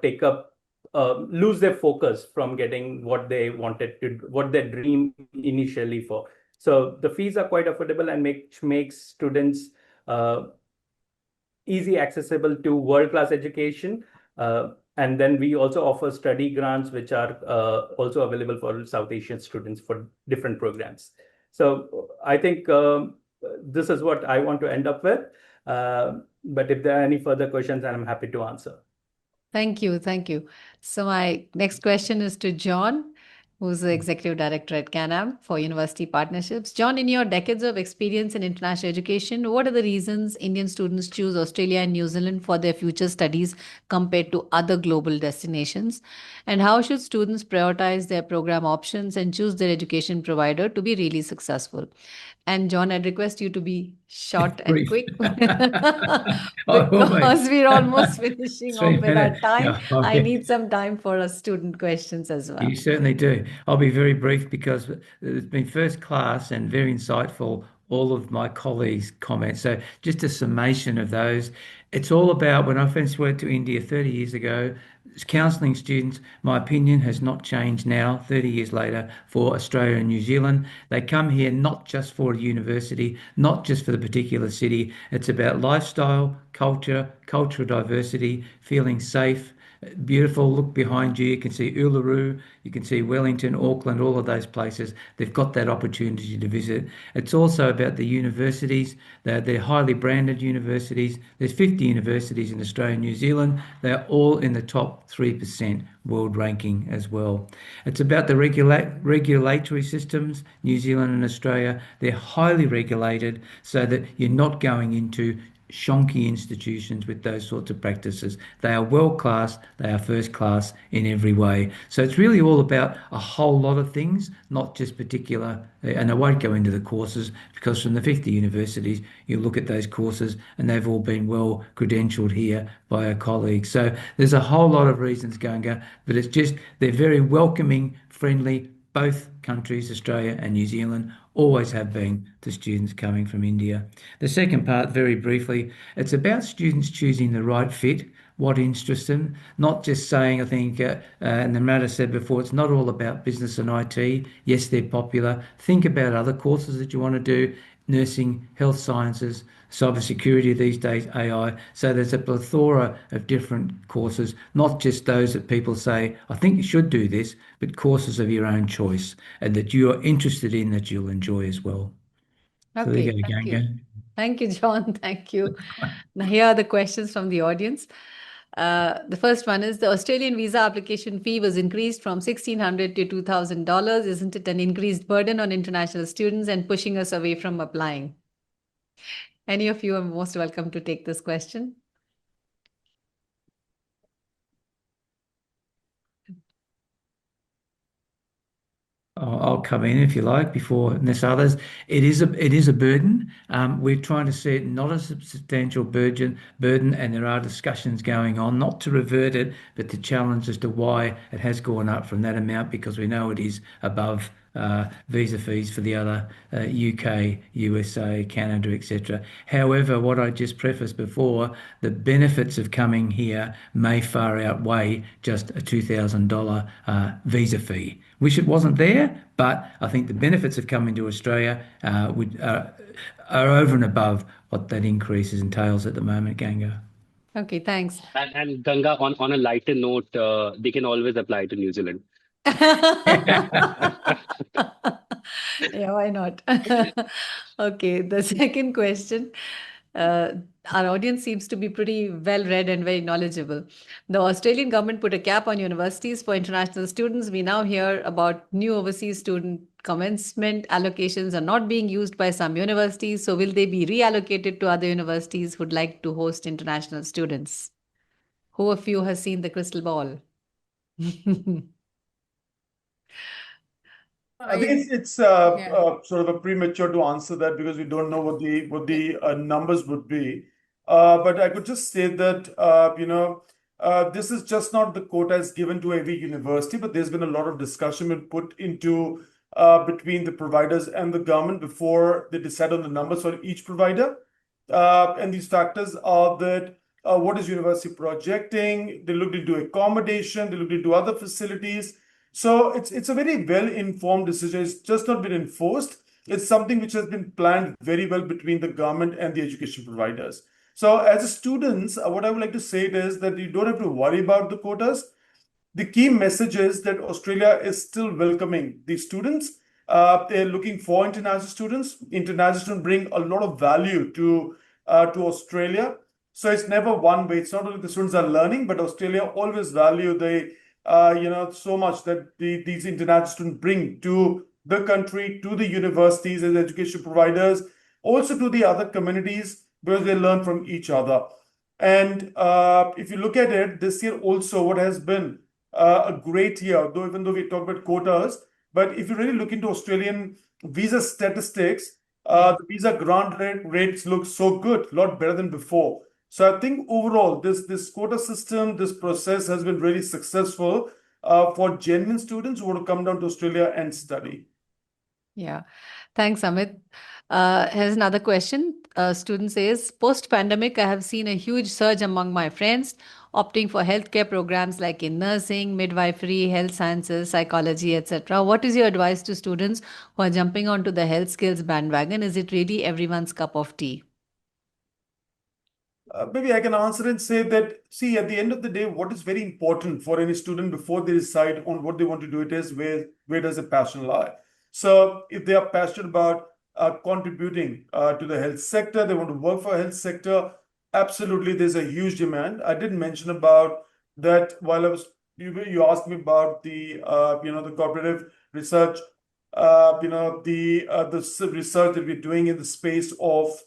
lose their focus from getting what they wanted to, what their dream initially for. So the fees are quite affordable and makes students easy accessible to world-class education. And then we also offer study grants, which are also available for South Asian students for different programs. So I think this is what I want to end up with. But if there are any further questions, I'm happy to answer. Thank you. Thank you. So my next question is to John, who's the Executive Director at Canam for University Partnerships. John, in your decades of experience in international education, what are the reasons Indian students choose Australia and New Zealand for their future studies compared to other global destinations? And how should students prioritize their program options and choose their education provider to be really successful? And John, I'd request you to be short and Brief. quick Oh, because we're almost finishing off with our 3 minutes. time. Yeah, I okay. need some time for our student questions as well. You certainly do. I'll be very brief because it's been first class and very insightful, all of my colleagues' comments. So just a summation of those. It's all about when I first went to India 30 years ago, counselling students. My opinion has not changed now, 30 years later, for Australia and New Zealand. They come here not just for a university, not just for the particular city. It's about lifestyle, culture, cultural diversity, feeling safe. Beautiful. Look behind you. You can see Uluru, you can see Wellington, Auckland, all of those places. They've got that opportunity to visit. It's also about the universities. They're highly branded universities. There's 50 universities in Australia and New Zealand. They're all in the top 3% world ranking as well. It's about the regulatory systems. New Zealand and Australia, they're highly regulated so that you're not going into shonky institutions with those sorts of practices. They are world class, they are first class in every way. So it's really all about a whole lot of things, not just particular, and I won't go into the courses because from the 50 universities, you look at those courses and they've all been well credentialed here by our colleagues. So there's a whole lot of reasons, Ganga, but it's just, they're very welcoming, friendly, both countries, Australia and New Zealand, always have been to students coming from India. The second part, very briefly, it's about students choosing the right fit, what interests them, not just saying, I think, and Namita said before, it's not all about business and IT. Yes, they're popular. Think about other courses that you want to do. nursing, health sciences, cybersecurity these days, AI. So there's a plethora of different courses, not just those that people say, I think you should do this, but courses of your own choice and that you're interested in, that you'll enjoy as well. So there you Okay, go, thank you. Ganga. Thank you, John. Thank you. Now, here are the questions from the audience. The first one is the Australian visa application fee was increased from $1,600 to $2,000. Isn't it an increased burden on international students and pushing us away from applying? Any of you are most welcome to take this question. I'll come in if you like before this others. It is a burden. We're trying to see it not as a substantial burden, and there are discussions going on, not to revert it, but to challenge as to why it has gone up from that amount, because we know it is above visa fees for the other UK, USA, Canada, etc. However, what I just prefaced before, the benefits of coming here may far outweigh just a $2,000 visa fee. Wish it wasn't there, but I think the benefits of coming to Australia are over and above what that increase entails at the moment, Ganga. Okay, thanks. And Ganga, on a lighter note, they can always apply to New Zealand. Yeah, why not? Okay, the second question. Our audience seems to be pretty well read and very knowledgeable. The Australian government put a cap on universities for international students. We now hear about new overseas student commencement allocations are not being used by some universities. So, will they be reallocated to other universities who'd like to host international students? Who of you has seen the crystal ball? I think it's Yeah. sort of a premature to answer that because we don't know what the numbers would be. But I could just say that this is just not the quotas given to every university, but there's been a lot of discussion been put into between the providers and the government before they decide on the numbers for each provider. And these factors are that what is university projecting? They looked into accommodation, they looked into other facilities. So it's a very well-informed decision. It's just not been enforced. It's something which has been planned very well between the government and the education providers. So as students, what I would like to say is that you don't have to worry about the quotas. The key message is that Australia is still welcoming the students. They're looking for international students. International students bring a lot of value to Australia. So it's never one way. It's not only the students are learning, but Australia always value the so much that these international students bring to the country, to the universities as education providers, also to the other communities because they learn from each other. And if you look at it, this year also what has been a great year, though even though we talk about quotas, but if you really look into Australian visa statistics, the visa grant rates look so good, a lot better than before. So I think overall, this quota system, this process has been really successful for genuine students who want to come down to Australia and study. Yeah. Thanks, Amit. Here's another question. A student says, post-pandemic, I have seen a huge surge among my friends opting for healthcare programs like in nursing, midwifery, health sciences, psychology, etc. What is your advice to students who are jumping onto the health skills bandwagon? Is it really everyone's cup of tea? Maybe I can answer and say that, see, at the end of the day, what is very important for any student before they decide on what they want to do it is where does the passion lie? So if they are passionate about contributing to the health sector, they want to work for a health sector, absolutely, there's a huge demand. I did mention about that while you asked me about the the cooperative research, the research that we're doing in the space of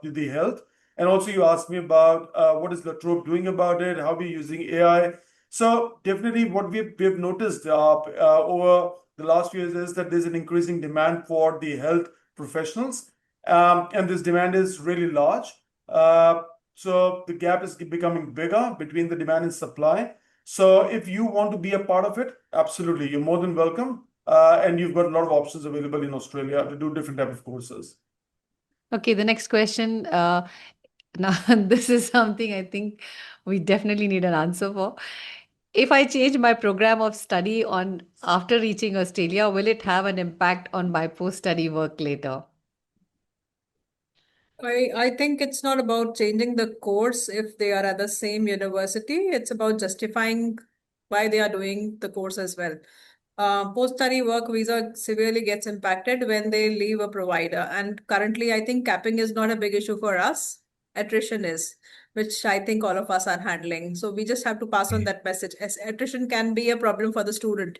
the health. And also you asked me about what is La Trobe doing about it, how we're using AI. So definitely what we've noticed over the last few years is that there's an increasing demand for the health professionals. And this demand is really large. So the gap is becoming bigger between the demand and supply. So if you want to be a part of it, absolutely, you're more than welcome. And you've got a lot of options available in Australia to do different type of courses. Okay, the next question. Now, this is something I think we definitely need an answer for. If I change my program of study on after reaching Australia, will it have an impact on my post-study work later? I think it's not about changing the course if they are at the same university. It's about justifying why they are doing the course as well. Post-study work visa severely gets impacted when they leave a provider. And currently, I think capping is not a big issue for us. Attrition is, which I think all of us are handling. So we just have to pass on that message. As attrition can be a problem for the student,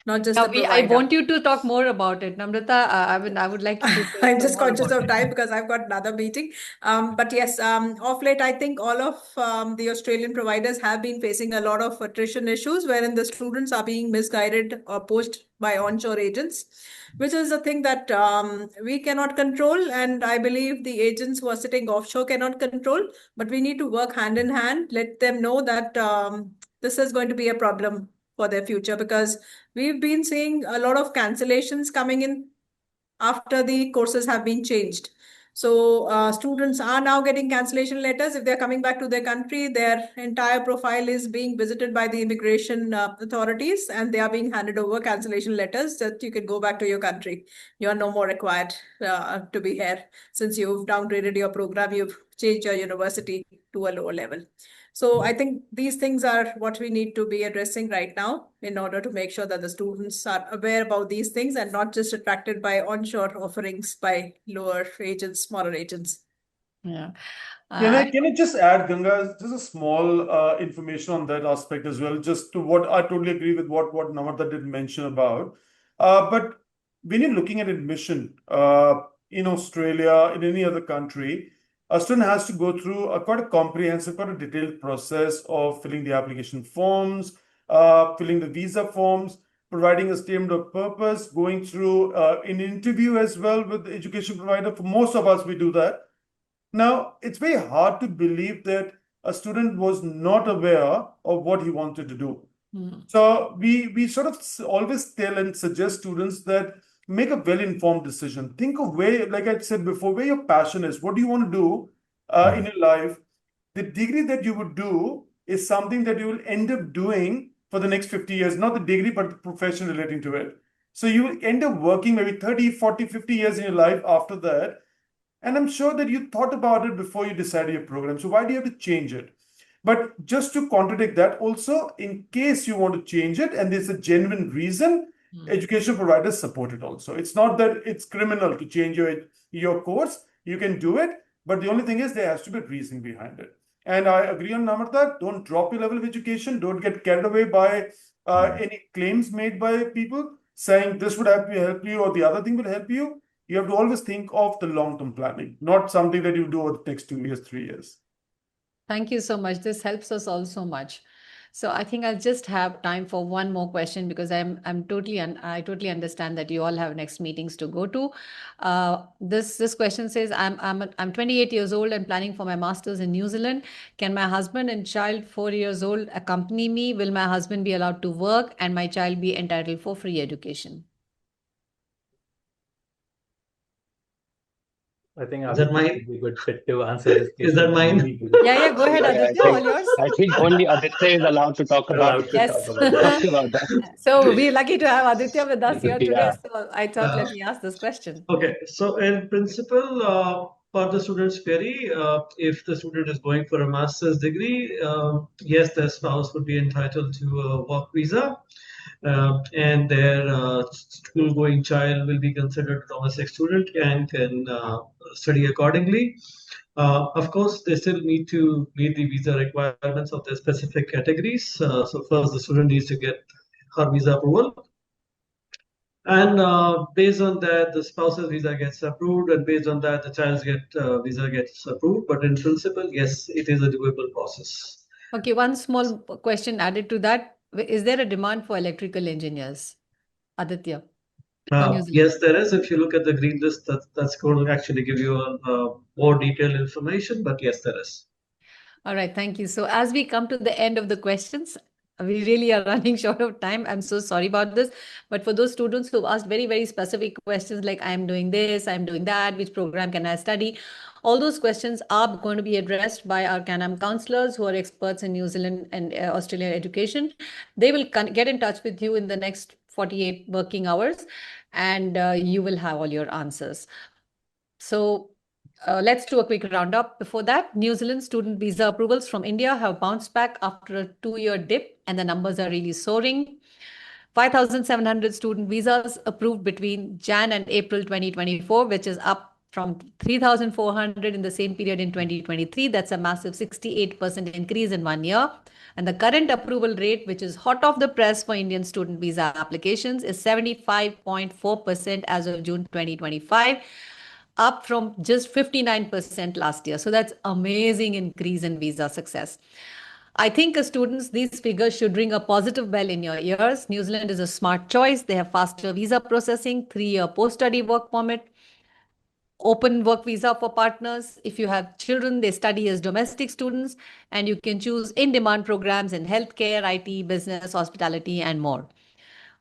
not just the I provider. want you to talk more about it. Namrata, I would like you to say I'm some just more conscious about of time because I've got another meeting. But yes, of late, I think all of the Australian providers have been facing a lot of attrition issues wherein the students are being misguided or poached by onshore agents, which is a thing that we cannot control. And I believe the agents who are sitting offshore cannot control, but we need to work hand in hand, let them know that this is going to be a problem for their future because we've been seeing a lot of cancellations coming in after the courses have been changed. So students are now getting cancellation letters. If they're coming back to their country, their entire profile is being visited by the immigration authorities and they are being handed over cancellation letters that you can go back to your country. You are no more required to be here since you've downgraded your program, you've changed your university to a lower level. So I think these things are what we need to be addressing right now in order to make sure that the students are aware about these things and not just attracted by onshore offerings by lower agents, smaller agents. Yeah. Can I just add, Ganga, just a small information on that aspect as well, just to what I totally agree with what Namrata did mention about. But when you're looking at admission in Australia, in any other country, a student has to go through quite a comprehensive, quite a detailed process of filling the application forms, filling the visa forms, providing a statement of purpose, going through an interview as well with the education provider. For most of us, we do that. Now, it's very hard to believe that a student was not aware of what he wanted to do. So we sort of always tell and suggest students that make a well-informed decision. Think of where, like I said before, where your passion is. What do you want to do in your life? The degree that you would do is something that you will end up doing for the next 50 years, not the degree, but the profession relating to it. So you will end up working maybe 30, 40, 50 years in your life after that. And I'm sure that you thought about it before you decided your program. So why do you have to change it? But just to contradict that, also, in case you want to change it and there's a genuine reason, education providers support it also. It's not that it's criminal to change your course. You can do it, but the only thing is there has to be a reason behind it. And I agree on Namrata, don't drop your level of education. Don't get carried away by any claims made by people saying this would help you or the other thing will help you. You have to always think of the long-term planning, not something that you do over the next 2 years, 3 years. Thank you so much. This helps us all so much. So I think I'll just have time for one more question because I totally understand that you all have next meetings to go to. This question says I'm 28 years old and planning for my master's in New Zealand. Can my husband and child 4 years old accompany me? Will my husband be allowed to work and my child be entitled for free education? I think Is that Aditya mine? would be a good fit to answer this Is that question. mine? Yeah, go ahead, Aditya, all yours. I think only Aditya is allowed to talk about Allowed to Yes. talk about that. talk about that. So we're lucky to have Aditya with us here today. Yeah. So I thought, let me ask this question. Okay, so in principle, for the student's query, if the student is going for a master's degree, yes, their spouse would be entitled to a work visa, and their school-going child will be considered a domestic student and can study accordingly. Of course, they still need to meet the visa requirements of their specific categories. So first, the student needs to get her visa approval. And based on that, the spouse's visa gets approved, and based on that, the child's visa gets approved. But in principle, yes, it is a doable process. Okay, one small question added to that. Is there a demand for electrical engineers, Aditya, for New Zealand? Yes, there is. If you look at the green list, that's going to actually give you more detailed information. But yes, there is. All right, thank you. So as we come to the end of the questions, we really are running short of time. I'm so sorry about this. But for those students who asked very, very specific questions like I'm doing this, I'm doing that, which program can I study? All those questions are going to be addressed by our Canam counselors who are experts in New Zealand and Australian education. They will get in touch with you in the next 48 working hours and you will have all your answers. So Let's do a quick roundup. Before that, New Zealand student visa approvals from India have bounced back after a 2-year dip, and the numbers are really soaring. 5,700 student visas approved between Jan and April 2024, which is up from 3,400 in the same period in 2023. That's a massive 68% increase in 1 year. And the current approval rate, which is hot off the press for Indian student visa applications, is 75.4% as of June 2025, up from just 59% last year. So that's amazing increase in visa success. I think as students, these figures should ring a positive bell in your ears. New Zealand is a smart choice. They have faster visa processing, 3-year post-study work permit, open work visa for partners. If you have children, they study as domestic students, and you can choose in-demand programs in healthcare, IT, business, hospitality, and more.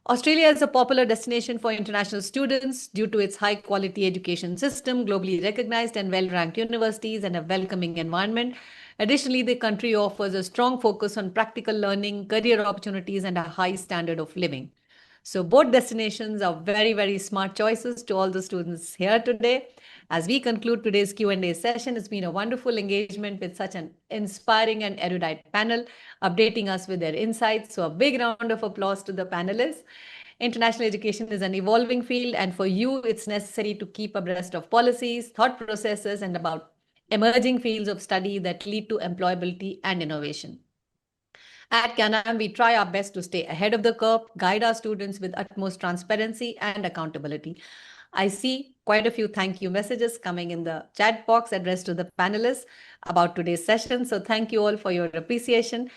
Australia is a popular destination for international students due to its high-quality education system, globally recognized and well-ranked universities, and a welcoming environment. Additionally, the country offers a strong focus on practical learning, career opportunities, and a high standard of living. So both destinations are very, very smart choices to all the students here today. As we conclude today's Q&A session, it's been a wonderful engagement with such an inspiring and erudite panel, updating us with their insights. So a big round of applause to the panelists. International education is an evolving field, and for you, it's necessary to keep abreast of policies, thought processes, and about emerging fields of study that lead to employability and innovation. At Canam, we try our best to stay ahead of the curve, guide our students with utmost transparency and accountability. I see quite a few thank you messages coming in the chat box addressed to the panelists about today's session. So thank you all for your appreciation.